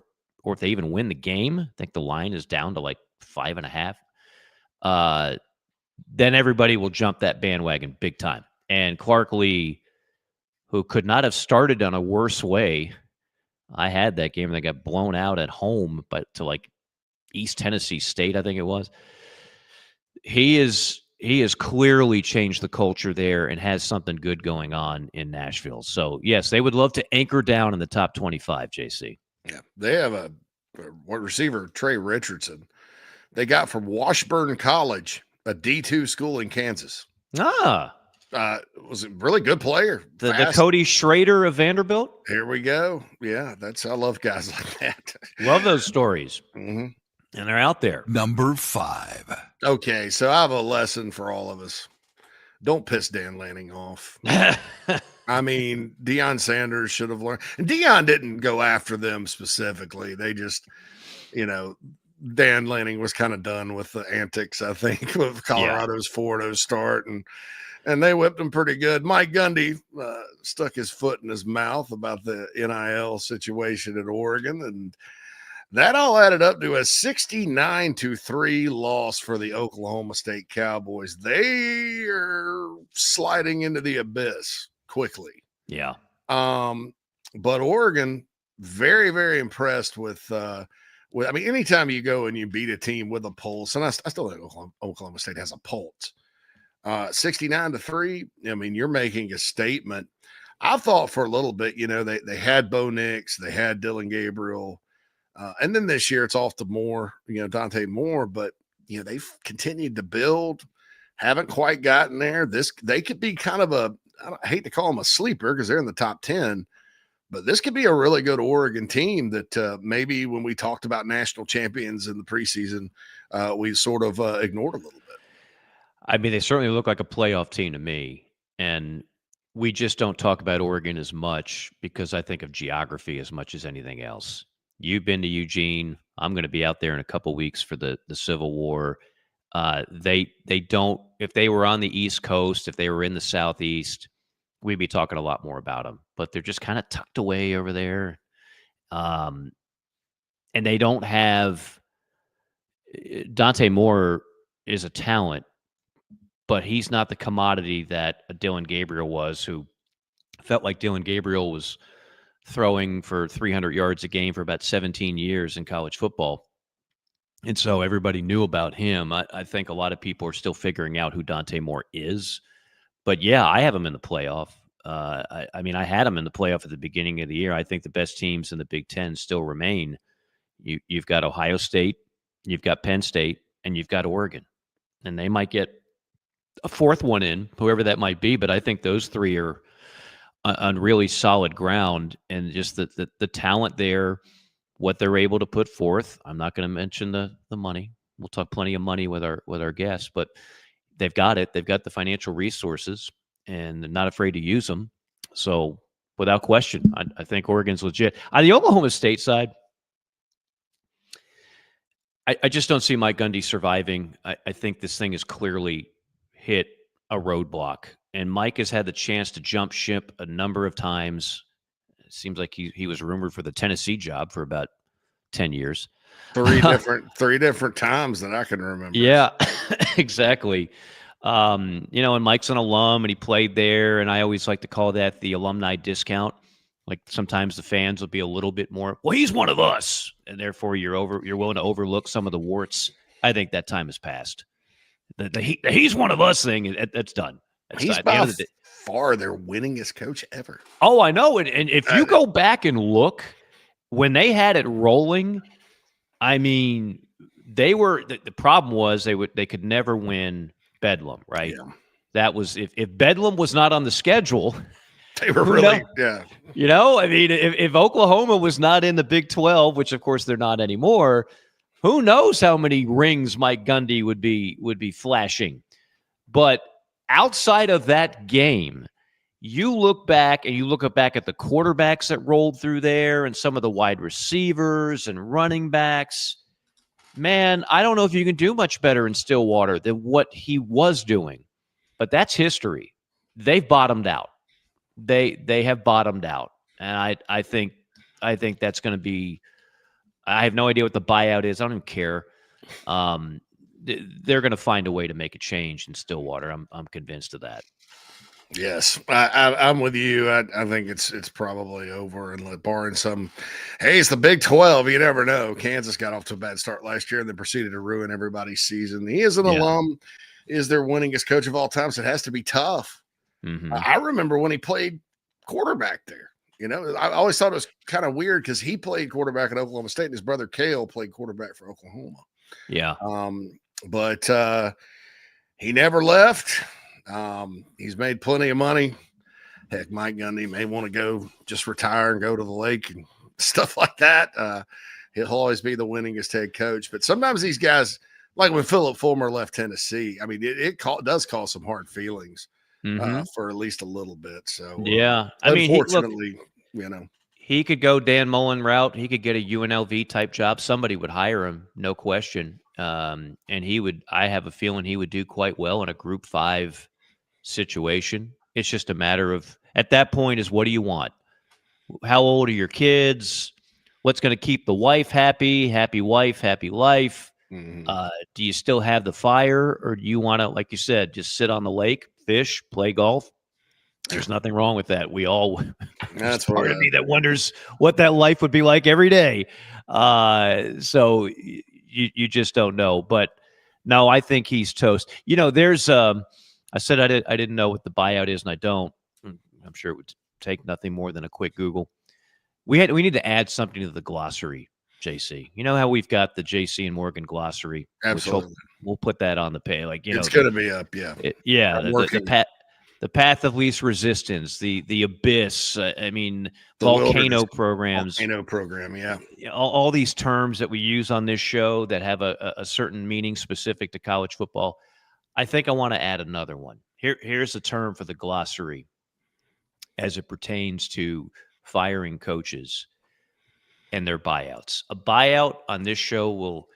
Speaker 5: if they even win the game, I think the line is down to like 5.5. Then everybody will jump that bandwagon big time. And Clark Lee, who could not have started on a worse way, I had that game. They got blown out at home, but to like East Tennessee State, I think it was. He is he has clearly changed the culture there and has something good going on in Nashville. So yes, they would love to anchor down in the top 25, JC.
Speaker 6: Yeah, they have a wide receiver, Trey Richardson. They got from Washburn College, a D2 school in Kansas.
Speaker 5: Ah,
Speaker 6: Was a really good player.
Speaker 5: the Cody Schrader of Vanderbilt.
Speaker 6: Here we go. Yeah, I love guys like that.
Speaker 5: Love those stories.
Speaker 6: Mhm.
Speaker 5: And they're out there.
Speaker 4: Number 5.
Speaker 6: Okay, so I have a lesson for all of us. Don't piss Dan Lanning off. I mean, Deion Sanders should have learned. And Deion didn't go after them specifically. They just, Dan Lanning was kind of done with the antics, I think, with Colorado's 4-0 start. And they whipped him pretty good. Mike Gundy stuck his foot in his mouth about the NIL situation at Oregon. And that all added up to a 69-3 loss for the Oklahoma State Cowboys. They are sliding into the abyss quickly.
Speaker 5: Yeah.
Speaker 6: But Oregon, very, very impressed with anytime you go and you beat a team with a pulse, and I still think Oklahoma State has a pulse. 69-3. I mean, you're making a statement. I thought for a little bit, they had Bo Nix, they had Dylan Gabriel. And then this year it's off to Moore, Dante Moore, but they've continued to build, haven't quite gotten there. They could be kind of I hate to call them a sleeper because they're in the top 10, but this could be a really good Oregon team that maybe when we talked about national champions in the preseason, we sort of ignored a little bit.
Speaker 5: I mean, they certainly look like a playoff team to me. And we just don't talk about Oregon as much because I think of geography as much as anything else. You've been to Eugene. I'm going to be out there in a couple weeks for the Civil War. They don't, if they were on the East Coast, if they were in the Southeast, we'd be talking a lot more about them. But they're just kind of tucked away over there. And they don't have Dante Moore is a talent, but he's not the commodity that a Dylan Gabriel was, who felt like Dylan Gabriel was throwing for 300 yards a game for about 17 years in college football. And so everybody knew about him. I think a lot of people are still figuring out who Dante Moore is. But yeah, I have him in the playoff. I had him in the playoff at the beginning of the year. I think the best teams in the Big Ten still remain. You've got Ohio State, you've got Penn State, and you've got Oregon. And they might get a fourth one in, whoever that might be. But I think those three are on really solid ground, and just the talent there, what they're able to put forth. I'm not going to mention the money. We'll talk plenty of money with our guests, but they've got it. They've got the financial resources, and they're not afraid to use them. So without question, I think Oregon's legit. On the Oklahoma State side, I just don't see Mike Gundy surviving. I think this thing has clearly hit a roadblock. And Mike has had the chance to jump ship a number of times. It seems like he was rumored for the Tennessee job for about 10 years.
Speaker 6: Three different times that I can remember.
Speaker 5: Yeah, exactly. And Mike's an alum and he played there. And I always like to call that the alumni discount. Like sometimes the fans will be a little bit more, well, he's one of us. And therefore you're willing to overlook some of the warts. I think that time has passed. The he's one of us thing, that's done.
Speaker 6: He's by far their winningest coach ever.
Speaker 5: Oh, I know. And if you go back and look, when they had it rolling, I mean, they were the problem was they could never win Bedlam, right?
Speaker 6: Yeah.
Speaker 5: That was if Bedlam was not on the schedule,
Speaker 6: they were really yeah.
Speaker 5: I mean, if Oklahoma was not in the Big 12, which of course they're not anymore, who knows how many rings Mike Gundy would be flashing. But outside of that game, you look back at the quarterbacks that rolled through there and some of the wide receivers and running backs. Man, I don't know if you can do much better in Stillwater than what he was doing. But that's history. They've bottomed out. They have bottomed out. And I think that's going to be – I have no idea what the buyout is. I don't even care. They're going to find a way to make a change in Stillwater. I'm convinced of that.
Speaker 6: Yes, I'm with you. I think it's probably over, and barring some, hey, it's the Big 12. You never know. Kansas got off to a bad start last year and then proceeded to ruin everybody's season. He is an alum. is their winningest coach of all time. So it has to be tough.
Speaker 5: Mhm.
Speaker 6: I remember when he played quarterback there. I always thought it was kind of weird because he played quarterback at Oklahoma State and his brother Cale played quarterback for Oklahoma.
Speaker 5: Yeah.
Speaker 6: But he never left. He's made plenty of money. Heck, Mike Gundy may want to go just retire and go to the lake and stuff like that. He'll always be the winningest head coach. But sometimes these guys, like when Philip Fulmer left Tennessee, I mean, it does cause some hard feelings for at least a little bit. So,
Speaker 5: yeah. I mean,
Speaker 6: unfortunately,
Speaker 5: he could go Dan Mullen route. He could get a UNLV type job. Somebody would hire him, no question. And I have a feeling he would do quite well in a Group 5 situation. It's just a matter of, at that point, is what do you want? How old are your kids? What's going to keep the wife happy? Happy wife, happy life.
Speaker 6: Mm-hmm.
Speaker 5: Do you still have the fire, or do you want to, like you said, just sit on the lake, fish, play golf? There's nothing wrong with that. We all,
Speaker 6: that's
Speaker 5: part of me that wonders what that life would be like every day. So you just don't know. But no, I think he's toast. There's I said I didn't know what the buyout is, and I don't. I'm sure it would take nothing more than a quick Google. We need to add something to the glossary, JC. You know how we've got the JC and Morgan glossary?
Speaker 6: Absolutely.
Speaker 5: We'll put that on the page.
Speaker 6: It's going to be up. Yeah.
Speaker 5: The path of least resistance, the abyss. I mean,
Speaker 6: The
Speaker 5: volcano programs.
Speaker 6: Volcano program. Yeah.
Speaker 5: All these terms that we use on this show that have a certain meaning specific to college football. I think I want to add another one. Here's a term for the glossary as it pertains to firing coaches and their buyouts. A buyout on this show will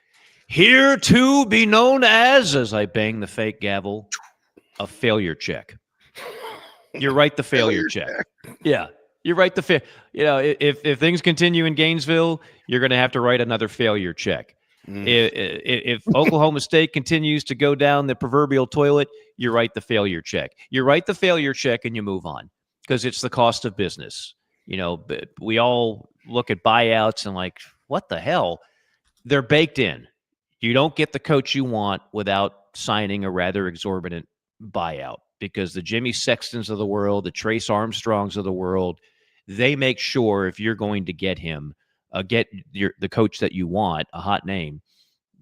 Speaker 5: here to be known as I bang the fake gavel, a failure check. You're right, the failure check. Yeah, you're right. If things continue in Gainesville, you're going to have to write another failure check. If Oklahoma State continues to go down the proverbial toilet, you write the failure check. You write the failure check and you move on because it's the cost of business. We all look at buyouts and like, what the hell? They're baked in. You don't get the coach you want without signing a rather exorbitant buyout because the Jimmy Sextons of the world, the Trace Armstrongs of the world, they make sure if you're going to get him, the coach that you want, a hot name,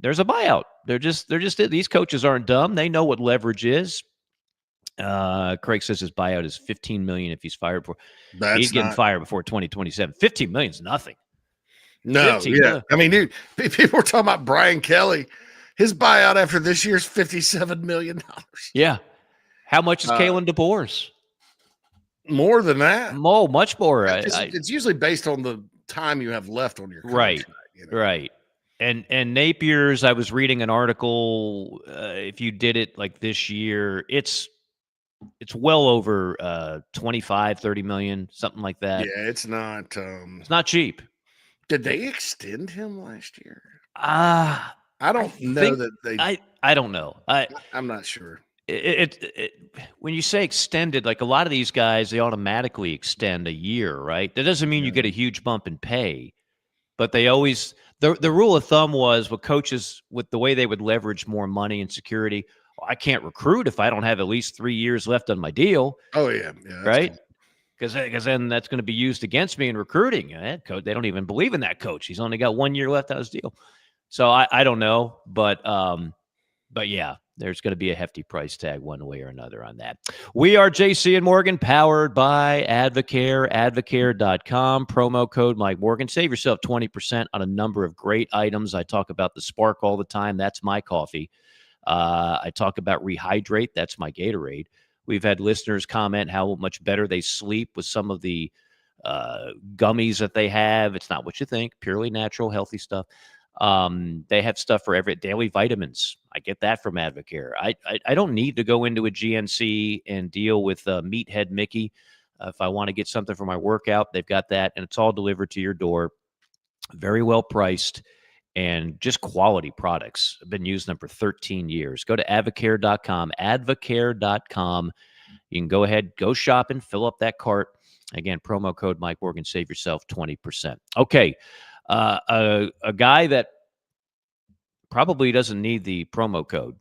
Speaker 5: there's a buyout. These coaches aren't dumb. They know what leverage is. Craig says his buyout is $15 million if he's fired before. He's getting fired before 2027. $15 million is nothing.
Speaker 6: No, yeah. I mean, dude, people were talking about Brian Kelly. His buyout after this year's $57 million.
Speaker 5: Yeah. How much is Kalen DeBoer's?
Speaker 6: More than that.
Speaker 5: Much more.
Speaker 6: It's usually based on the time you have left on your contract.
Speaker 5: Right. Right. And Napier's, I was reading an article, if you did it like this year, it's well over 25, 30 million, something like that.
Speaker 6: Yeah, it's not
Speaker 5: cheap.
Speaker 6: Did they extend him last year?
Speaker 5: I
Speaker 6: don't know that they.
Speaker 5: I don't know.
Speaker 6: I'm not sure.
Speaker 5: When you say extended, like a lot of these guys, they automatically extend a year, right? That doesn't mean you get a huge bump in pay, but they always the rule of thumb was with coaches with the way they would leverage more money and security. I can't recruit if I don't have at least 3 years left on my deal.
Speaker 6: Oh yeah,
Speaker 5: right. Because then that's going to be used against me in recruiting. Coach, they don't even believe in that coach. He's only got 1 year left on his deal. So I don't know, but yeah, there's going to be a hefty price tag one way or another on that. We are JC and Morgan, powered by Advocare, advocare.com. Promo code Mike Morgan. Save yourself 20% on a number of great items. I talk about the Spark all the time. That's my coffee. I talk about Rehydrate. That's my Gatorade. We've had listeners comment how much better they sleep with some of the gummies that they have. It's not what you think. Purely natural, healthy stuff. They have stuff for every daily vitamins. I get that from Advocare. I don't need to go into a GNC and deal with Meathead Mickey. If I want to get something for my workout, they've got that, and it's all delivered to your door. Very well priced and just quality products. I've been using them for 13 years. Go to advocare.com, advocare.com. You can go ahead, go shopping, fill up that cart. Again, promo code Mike Morgan, save yourself 20%. Okay. A guy that probably doesn't need the promo code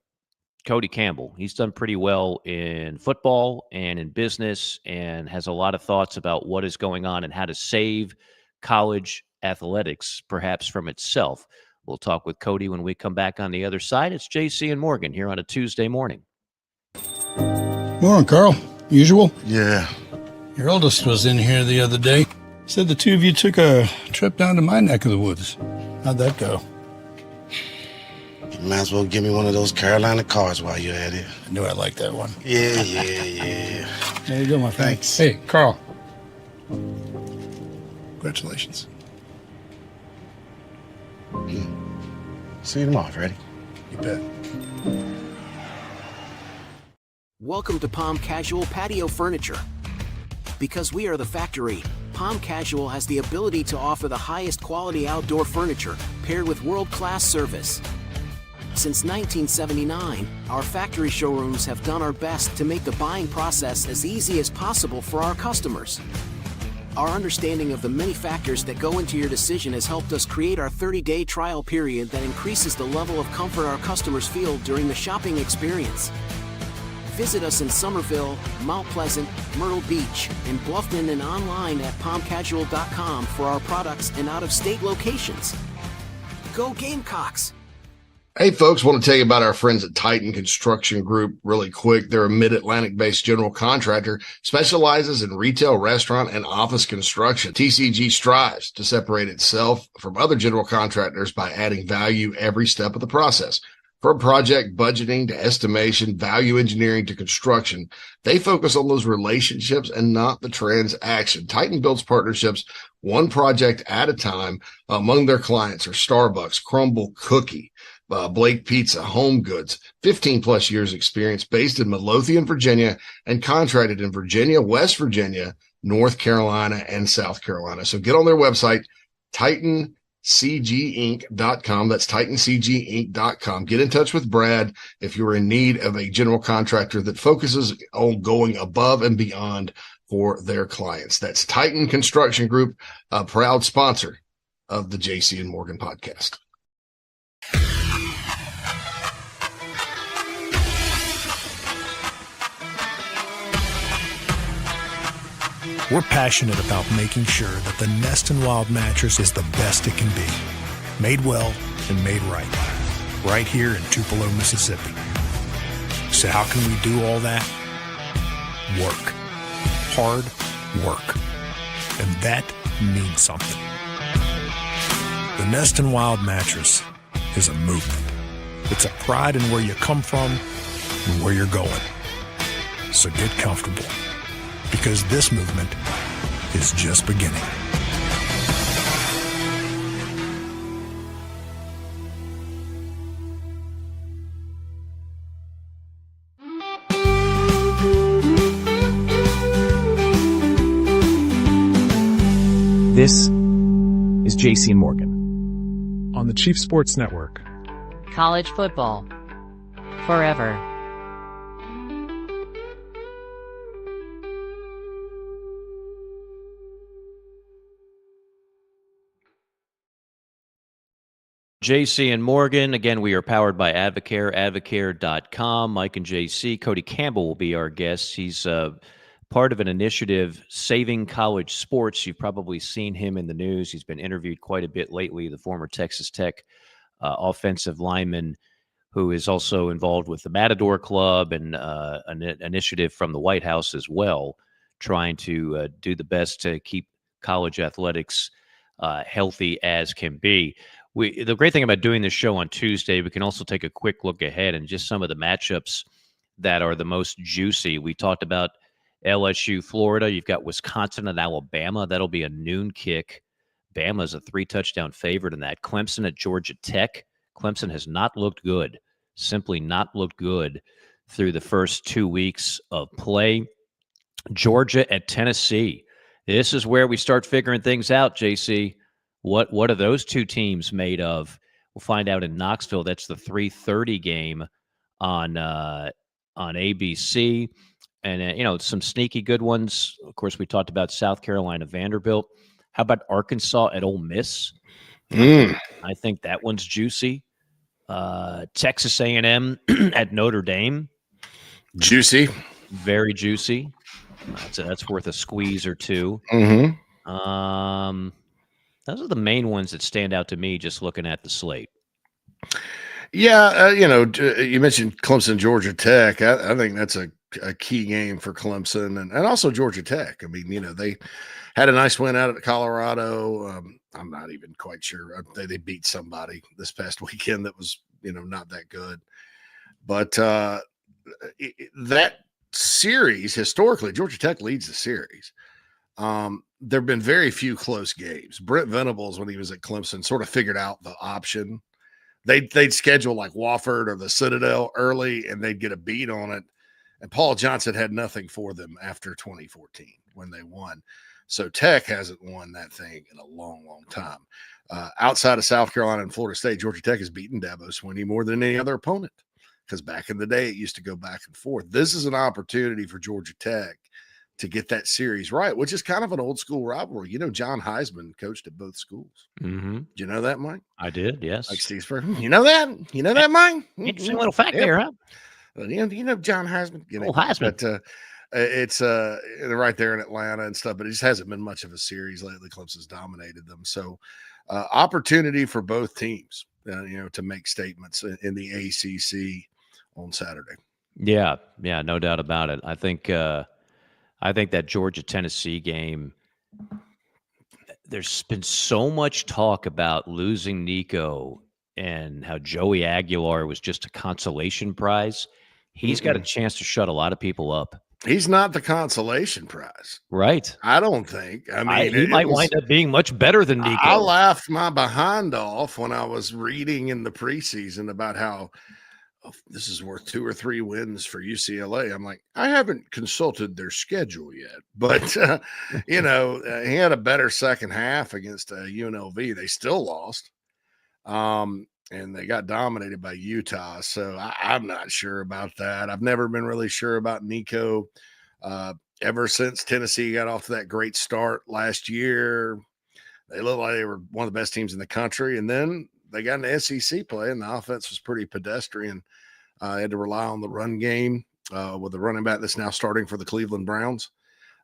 Speaker 5: Cody Campbell. He's done pretty well in football and in business and has a lot of thoughts about what is going on and how to save college athletics, perhaps from itself. We'll talk with Cody when we come back on the other side. It's JC and Morgan here on a Tuesday morning.
Speaker 7: Morning, Carl. Usual?
Speaker 6: Yeah.
Speaker 7: Your oldest was in here the other day. Said the two of you took a trip down to my neck of the woods. How'd that go?
Speaker 8: You might as well give me one of those Carolina cars while you're at it.
Speaker 7: I knew I liked that one.
Speaker 8: Yeah.
Speaker 7: There you go, my friend.
Speaker 8: Thanks.
Speaker 7: Hey, Carl. Congratulations.
Speaker 8: See you tomorrow, Freddie.
Speaker 7: You bet.
Speaker 9: Welcome to Palm Casual Patio Furniture. Because we are the factory, Palm Casual has the ability to offer the highest quality outdoor furniture paired with world-class service. Since 1979, our factory showrooms have done our best to make the buying process as easy as possible for our customers. Our understanding of the many factors that go into your decision has helped us create our 30-day trial period that increases the level of comfort our customers feel during the shopping experience. Visit us in Somerville, Mount Pleasant, Myrtle Beach, and Bluffton, and online at palmcasual.com for our products and out-of-state locations. Go Gamecocks!
Speaker 6: Hey, folks, want to tell you about our friends at Titan Construction Group really quick. They're a Mid-Atlantic-based general contractor, specializes in retail, restaurant, and office construction. TCG strives to separate itself from other general contractors by adding value every step of the process. From project budgeting to estimation, value engineering to construction, they focus on those relationships and not the transaction. Titan builds partnerships one project at a time. Among their clients are Starbucks, Crumble Cookie, Blake Pizza, Home Goods, 15 plus years experience, based in Midlothian, Virginia, and contracted in Virginia, West Virginia, North Carolina, and South Carolina. So get on their website, TitanCGinc.com. That's TitanCGinc.com. Get in touch with Brad if you're in need of a general contractor that focuses on going above and beyond for their clients. That's Titan Construction Group, a proud sponsor of the JC and Morgan podcast.
Speaker 10: We're passionate about making sure that the Nest and Wild mattress is the best it can be. Made well and made right. Right here in Tupelo, Mississippi. So how can we do all that? Work. Hard work. And that means something. The Nest and Wild mattress is a movement. It's a pride in where you come from and where you're going. So get comfortable. Because this movement is just beginning.
Speaker 11: This is JC and Morgan on the Chief Sports Network.
Speaker 12: College football forever.
Speaker 5: JC and Morgan. Again, we are powered by Advocare, advocare.com. Mike and JC. Cody Campbell will be our guest. He's part of an initiative saving college sports. You've probably seen him in the news. He's been interviewed quite a bit lately, the former Texas Tech offensive lineman who is also involved with the Matador Club and an initiative from the White House as well, trying to do the best to keep college athletics healthy as can be. The great thing about doing this show on Tuesday, we can also take a quick look ahead and just some of the matchups that are the most juicy. We talked about LSU, Florida. You've got Wisconsin and Alabama. That'll be a noon kick. Bama's a 3-touchdown favorite in that. Clemson at Georgia Tech. Clemson has not looked good, simply not looked good through the first 2 weeks of play. Georgia at Tennessee. This is where we start figuring things out, JC. What are those two teams made of? We'll find out in Knoxville. That's the 3:30 game on ABC. And, some sneaky good ones. Of course, we talked about South Carolina, Vanderbilt. How about Arkansas at Ole Miss? I think that one's juicy. Texas A&M at Notre Dame.
Speaker 6: Juicy.
Speaker 5: Very juicy. That's worth a squeeze or two.
Speaker 6: Mm-hmm.
Speaker 5: Those are the main ones that stand out to me just looking at the slate.
Speaker 6: Yeah, you mentioned Clemson, Georgia Tech. I think that's a key game for Clemson and also Georgia Tech. I mean, they had a nice win out at Colorado. I'm not even quite sure. They beat somebody this past weekend that was, not that good. But that series, historically, Georgia Tech leads the series. There have been very few close games. Brent Venables, when he was at Clemson, sort of figured out the option. They'd schedule like Wofford or the Citadel early, and they'd get a beat on it. And Paul Johnson had nothing for them after 2014 when they won. So Tech hasn't won that thing in a long, long time. Outside of South Carolina and Florida State, Georgia Tech has beaten Dabo Swinney more than any other opponent because back in the day, it used to go back and forth. This is an opportunity for Georgia Tech to get that series right, which is kind of an old school rivalry. John Heisman coached at both schools.
Speaker 5: Mm-hmm.
Speaker 6: Did you know that, Mike?
Speaker 5: I did, yes.
Speaker 6: Like Steve Spurrier. You know that? You know that, Mike?
Speaker 5: Interesting little fact there, huh?
Speaker 6: You know John Heisman?
Speaker 5: Heisman.
Speaker 6: But, it's right there in Atlanta and stuff, but it just hasn't been much of a series lately. Clemson's dominated them. So opportunity for both teams, to make statements in the ACC on Saturday.
Speaker 5: Yeah, no doubt about it. I think that Georgia-Tennessee game, there's been so much talk about losing Nico and how Joey Aguilar was just a consolation prize. He's got a chance to shut a lot of people up.
Speaker 6: He's not the consolation prize.
Speaker 5: Right.
Speaker 6: I don't think. I mean,
Speaker 5: he might wind up being much better than Nico.
Speaker 6: I laughed my behind off when I was reading in the preseason about how this is worth 2 or 3 wins for UCLA. I'm like, I haven't consulted their schedule yet, but he had a better second half against UNLV. They still lost, and they got dominated by Utah. So I'm not sure about that. I've never been really sure about Nico. Ever since Tennessee got off to that great start last year, they looked like they were one of the best teams in the country, and then they got into SEC play, and the offense was pretty pedestrian. They had to rely on the run game with the running back that's now starting for the Cleveland Browns,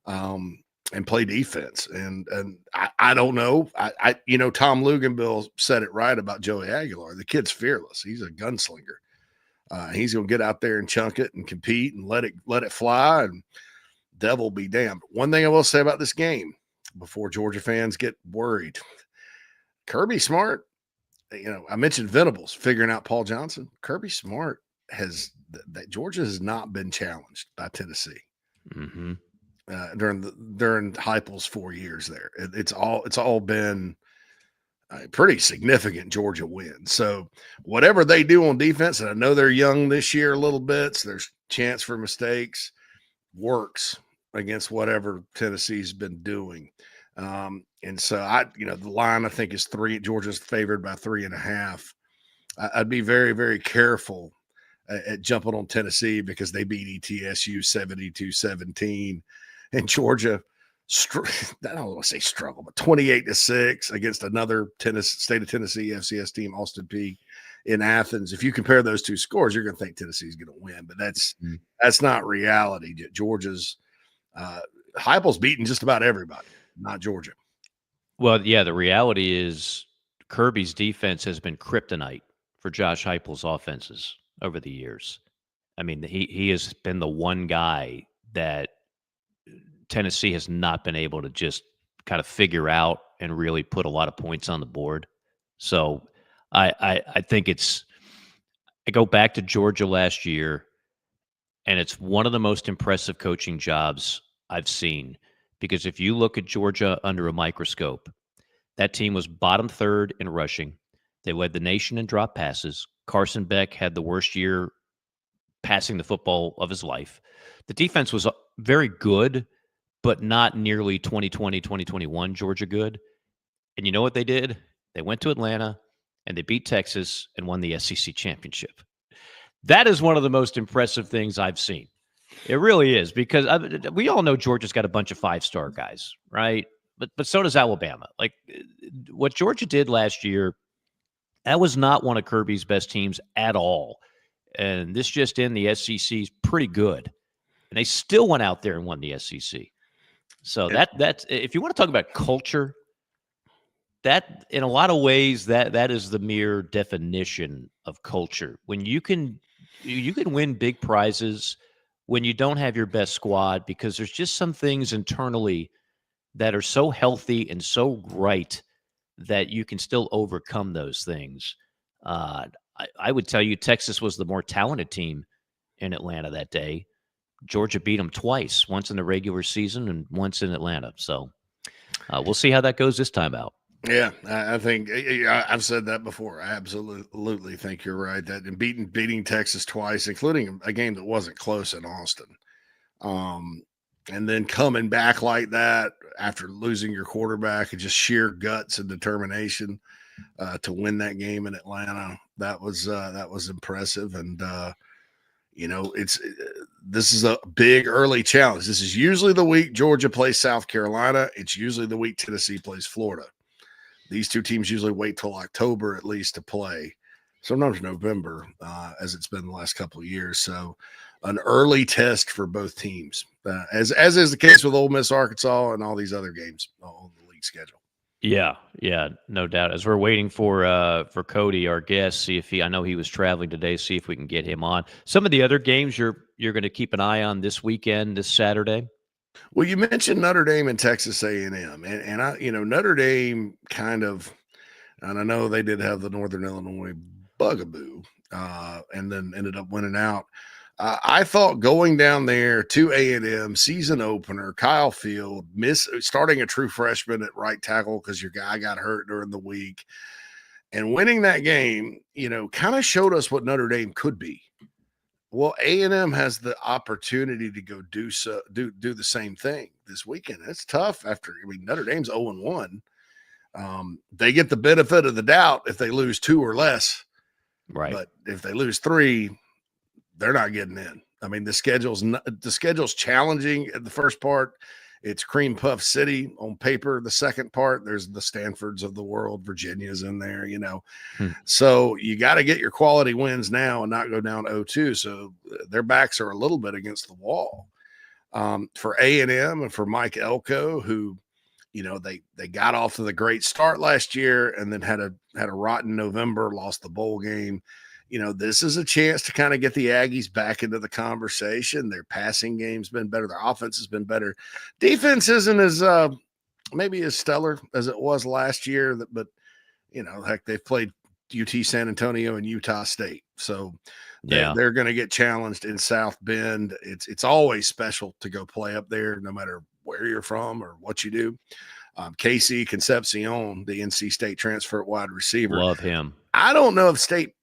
Speaker 6: and play defense. And I don't know. Tom Luganbill said it right about Joey Aguilar. The kid's fearless. He's a gunslinger. He's going to get out there and chunk it and compete and let it fly, and devil be damned. One thing I will say about this game before Georgia fans get worried, Kirby Smart, I mentioned Venables figuring out Paul Johnson. Kirby Smart that Georgia has not been challenged by Tennessee during Heupel's 4 years there. It's all been a pretty significant Georgia win. So whatever they do on defense, and I know they're young this year a little bit, so there's chance for mistakes, works against whatever Tennessee's been doing. And so the line I think is 3. Georgia's favored by 3.5. I'd be very, very careful at jumping on Tennessee because they beat ETSU 72-17, and Georgia, I don't want to say struggle, but 28-6 against another State of Tennessee FCS team, Austin Peay in Athens. If you compare those two scores, you're going to think Tennessee's going to win, but that's not reality. Georgia's Heupel's beaten just about everybody, not Georgia.
Speaker 5: Well, yeah, the reality is Kirby's defense has been kryptonite for Josh Heupel's offenses over the years. I mean, he has been the one guy that Tennessee has not been able to just kind of figure out and really put a lot of points on the board. So I think I go back to Georgia last year, and it's one of the most impressive coaching jobs I've seen, because if you look at Georgia under a microscope, that team was bottom 3rd in rushing. They led the nation in drop passes. Carson Beck had the worst year passing the football of his life. The defense was very good, but not nearly 2020, 2021 Georgia good. And you know what they did? They went to Atlanta, and they beat Texas and won the SEC championship. That is one of the most impressive things I've seen. It really is, because we all know Georgia's got a bunch of 5-star guys, right? But so does Alabama. Like what Georgia did last year That was not one of Kirby's best teams at all. And this just in, the SEC is pretty good. And they still went out there and won the SEC. So that's if you want to talk about culture, that in a lot of ways that is the mere definition of culture. When you can win big prizes when you don't have your best squad, because there's just some things internally that are so healthy and so right that you can still overcome those things. I would tell you Texas was the more talented team in Atlanta that day. Georgia beat them twice, once in the regular season and once in Atlanta. So we'll see how that goes this time out.
Speaker 6: Yeah, I think I've said that before. I absolutely think you're right. That in beating Texas twice, including a game that wasn't close in Austin, and then coming back like that after losing your quarterback and just sheer guts and determination to win that game in Atlanta, that was impressive. And this is a big early challenge. This is usually the week Georgia plays South Carolina. It's usually the week Tennessee plays Florida. These two teams usually wait till October at least to play, sometimes November, as it's been the last couple of years. So an early test for both teams, as is the case with Ole Miss, Arkansas, and all these other games on the league schedule.
Speaker 5: Yeah, no doubt. As we're waiting for Cody, our guest, I know he was traveling today, see if we can get him on. Some of the other games you're going to keep an eye on this weekend, this Saturday.
Speaker 6: Well, you mentioned Notre Dame and Texas A&M, and I, Notre Dame kind of, and I know they did have the Northern Illinois bugaboo, and then ended up winning out. I thought going down there to A&M, season opener, Kyle Field, starting a true freshman at right tackle because your guy got hurt during the week, and winning that game, kind of showed us what Notre Dame could be. Well, A&M has the opportunity to go do the same thing this weekend. It's tough Notre Dame's 0-1. They get the benefit of the doubt if they lose 2 or less.
Speaker 5: Right.
Speaker 6: But if they lose 3, they're not getting in. I mean, the schedule's challenging at the first part. It's cream puff city on paper. The second part, there's the Stanfords of the world. Virginia's in there, So you got to get your quality wins now and not go down 0-2. So their backs are a little bit against the wall. For A&M and for Mike Elko, who, they got off to the great start last year and then had a rotten November, lost the bowl game. This is a chance to kind of get the Aggies back into the conversation. Their passing game's been better. Their offense has been better. Defense isn't as maybe as stellar as it was last year, but heck, they've played UT San Antonio and Utah State. So they're going to get challenged in South Bend. It's always special to go play up there, no matter where you're from or what you do. Casey Concepcion, the NC State transfer at wide receiver.
Speaker 5: Love him.
Speaker 6: I don't know if State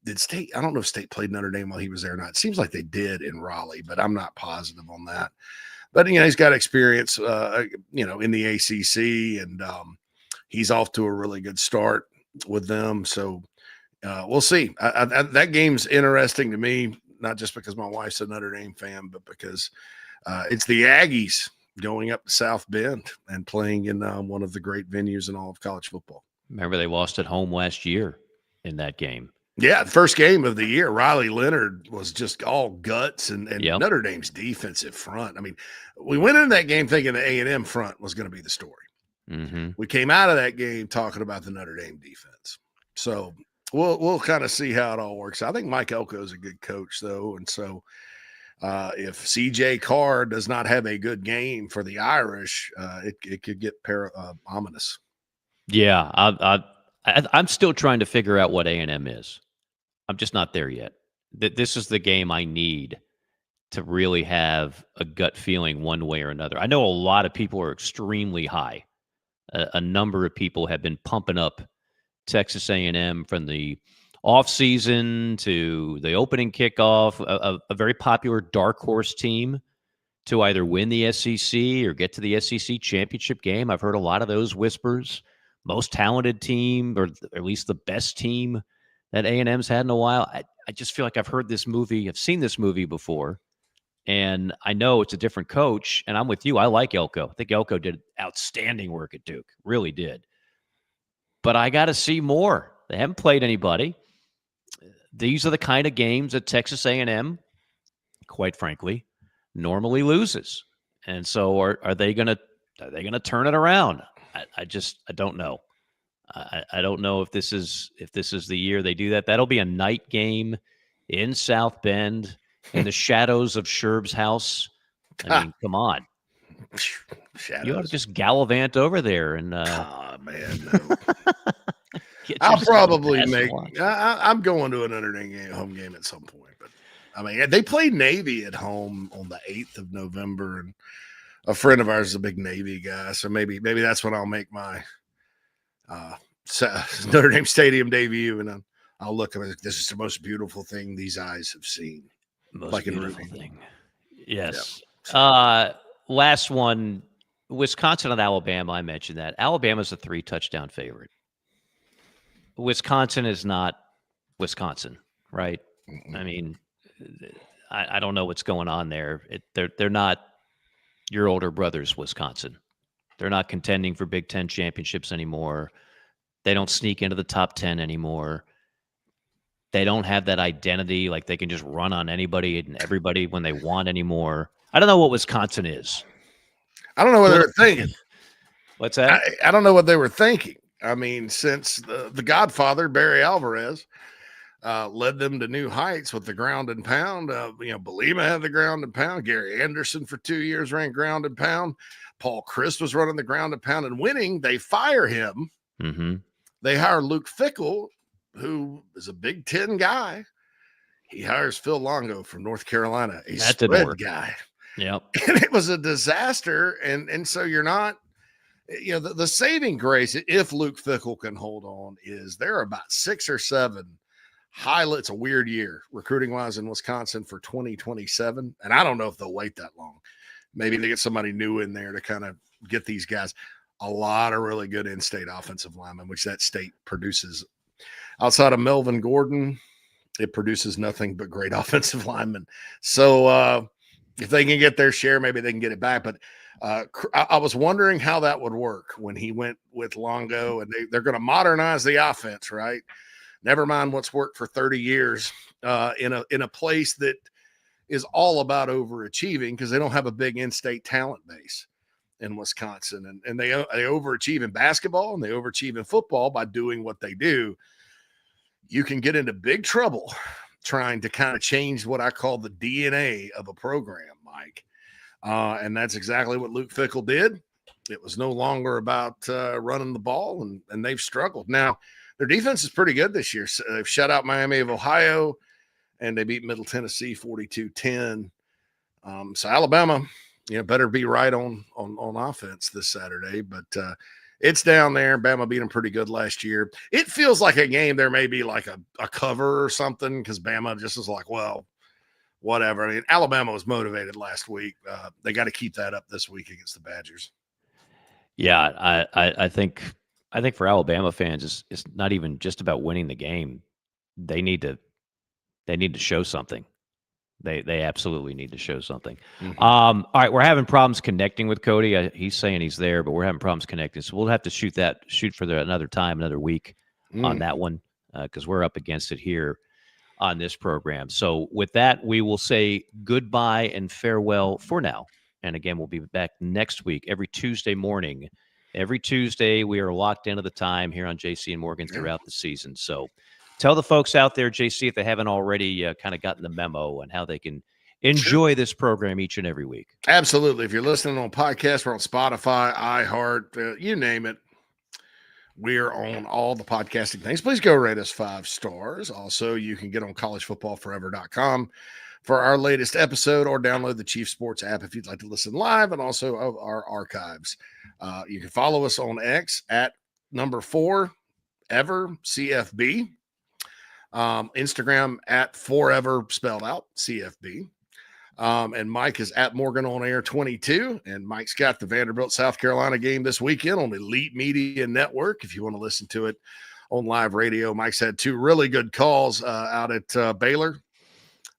Speaker 6: played Notre Dame while he was there or not. It seems like they did in Raleigh, but I'm not positive on that. But, he's got experience, in the ACC, and he's off to a really good start with them. So we'll see. That game's interesting to me, not just because my wife's a Notre Dame fan, but because it's the Aggies going up to South Bend and playing in one of the great venues in all of college football.
Speaker 5: Remember, they lost at home last year in that game.
Speaker 6: Yeah, the first game of the year, Riley Leonard was just all guts and Notre Dame's defensive front. I mean, we went into that game thinking the A&M front was going to be the story.
Speaker 5: Mm-hmm.
Speaker 6: We came out of that game talking about the Notre Dame defense. So we'll kind of see how it all works. I think Mike Elko is a good coach, though, and so if CJ Carr does not have a good game for the Irish, it could get ominous.
Speaker 5: Yeah, I'm still trying to figure out what A&M is. I'm just not there yet. This is the game I need to really have a gut feeling one way or another. I know a lot of people are extremely high. A number of people have been pumping up Texas A&M from the offseason to the opening kickoff, a very popular dark horse team to either win the SEC or get to the SEC championship game. I've heard a lot of those whispers. Most talented team, or at least the best team that A&M's had in a while. I just feel like I've heard this movie. I've seen this movie before, and I know it's a different coach, and I'm with you. I like Elko. I think Elko did outstanding work at Duke. Really did. But I got to see more. They haven't played anybody. These are the kind of games that Texas A&M, quite frankly, normally loses. And so are they going to turn it around? I don't know. I don't know if this is the year they do that. That'll be a night game in South Bend in the shadows of Sherb's house. I mean, come on.
Speaker 6: Shadows.
Speaker 5: You ought to just gallivant over there and
Speaker 6: man.
Speaker 5: get
Speaker 6: I'll
Speaker 5: yourself
Speaker 6: probably
Speaker 5: a pass
Speaker 6: make.
Speaker 5: to watch.
Speaker 6: I'm going to an home game at some point, but I mean, they played Navy at home on the 8th of November, and a friend of ours is a big Navy guy, so maybe that's when I'll make my Notre Dame Stadium debut, and I'll look at it. This is the most beautiful thing these eyes have seen.
Speaker 5: Most
Speaker 6: like in
Speaker 5: beautiful
Speaker 6: Ruby.
Speaker 5: thing. Yes.
Speaker 6: Yeah.
Speaker 5: Last one, Wisconsin and Alabama. I mentioned that. Alabama's a 3-touchdown favorite. Wisconsin is not Wisconsin, right?
Speaker 6: Mm-mm.
Speaker 5: I mean, I don't know what's going on there. They're not your older brother's Wisconsin. They're not contending for Big Ten championships anymore. They don't sneak into the top 10 anymore. They don't have that identity, like they can just run on anybody and everybody when they want anymore. I don't know what Wisconsin is.
Speaker 6: I don't know what they were thinking.
Speaker 5: What's that?
Speaker 6: I don't know what they were thinking. I mean, since the Godfather, Barry Alvarez, led them to new heights with the ground and pound. Belima had the ground and pound. Gary Anderson for 2 years ran ground and pound. Paul Chryst was running the ground and pound and winning. They fire him.
Speaker 5: Mm-hmm.
Speaker 6: They hire Luke Fickell, who is a Big Ten guy. He hires Phil Longo from North Carolina, a
Speaker 5: That didn't
Speaker 6: spread
Speaker 5: work.
Speaker 6: guy.
Speaker 5: Yep.
Speaker 6: And it was a disaster. And so you're not, the saving grace, if Luke Fickell can hold on, is there are about 6 or 7 it's a weird year recruiting wise in Wisconsin for 2027. And I don't know if they'll wait that long. Maybe they get somebody new in there to kind of get these guys. A lot of really good in-state offensive linemen, which that state produces. Outside of Melvin Gordon, it produces nothing but great offensive linemen. So if they can get their share, maybe they can get it back. But I was wondering how that would work when he went with Longo, and they're going to modernize the offense, right? Never mind what's worked for 30 years in a place that is all about overachieving because they don't have a big in-state talent base in Wisconsin. And they overachieve in basketball and they overachieve in football by doing what they do. You can get into big trouble trying to kind of change what I call the DNA of a program, Mike. And that's exactly what Luke Fickell did. It was no longer about running the ball, and they've struggled. Now, their defense is pretty good this year. So they've shut out Miami of Ohio, and they beat Middle Tennessee 42-10. So Alabama, better be right on offense this Saturday. But it's down there. Bama beat them pretty good last year. It feels like a game there may be like a cover or something because Bama just is like, well, whatever. I mean, Alabama was motivated last week. They got to keep that up this week against the Badgers.
Speaker 5: Yeah, I think for Alabama fans, it's not even just about winning the game. They need to show something. They absolutely need to show something.
Speaker 6: Mm-hmm.
Speaker 5: All right, we're having problems connecting with Cody. He's saying he's there, but we're having problems connecting. So we'll have to shoot for another time, another week on that one because we're up against it here on this program. So with that, we will say goodbye and farewell for now. And again, we'll be back next week, every Tuesday morning. Every Tuesday, we are locked into the time here on JC and Morgan throughout the season. So tell the folks out there, JC, if they haven't already kind of gotten the memo and how they can enjoy this program each and every week.
Speaker 6: Absolutely. If you're listening on podcast, we're on Spotify, iHeart, you name it. We're on all the podcasting things. Please go rate us 5 stars. Also, you can get on collegefootballforever.com for our latest episode or download the Chief Sports app if you'd like to listen live and also of our archives. You can follow us on X at #4EverCFB. Instagram at forever spelled out CFB. And Mike is at Morgan on Air 22. And Mike's got the Vanderbilt South Carolina game this weekend on Elite Media Network. If you want to listen to it on live radio, Mike's had 2 really good calls out at Baylor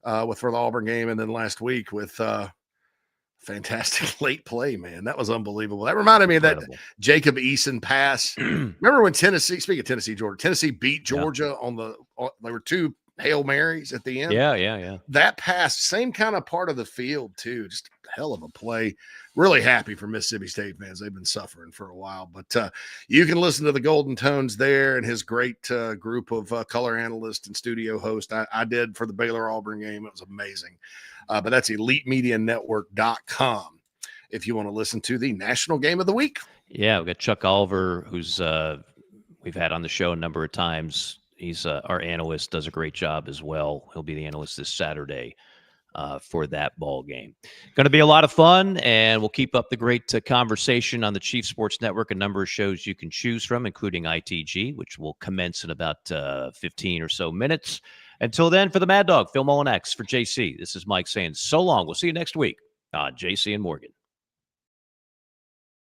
Speaker 6: for the Auburn game, and then last week with Fantastic late play, man. That was unbelievable. That reminded me of that Jacob Eason pass. Remember when Tennessee, speaking of Tennessee, Georgia, Tennessee beat Georgia there were 2 Hail Marys at the end.
Speaker 5: Yeah.
Speaker 6: That pass, same kind of part of the field, too. Just a hell of a play. Really happy for Mississippi State fans. They've been suffering for a while. But you can listen to the Golden Tones there and his great group of color analysts and studio hosts. I did for the Baylor-Auburn game. It was amazing. But that's EliteMediaNetwork.com if you want to listen to the National Game of the Week.
Speaker 5: Yeah, we've got Chuck Oliver, who's we've had on the show a number of times. He's our analyst, does a great job as well. He'll be the analyst this Saturday for that ball game. Going to be a lot of fun, and we'll keep up the great conversation on the Chief Sports Network. A number of shows you can choose from, including ITG, which will commence in about 15 or so minutes. Until then, for the Mad Dog, Phil Mullinax, for JC, this is Mike saying so long. We'll see you next week on JC and Morgan.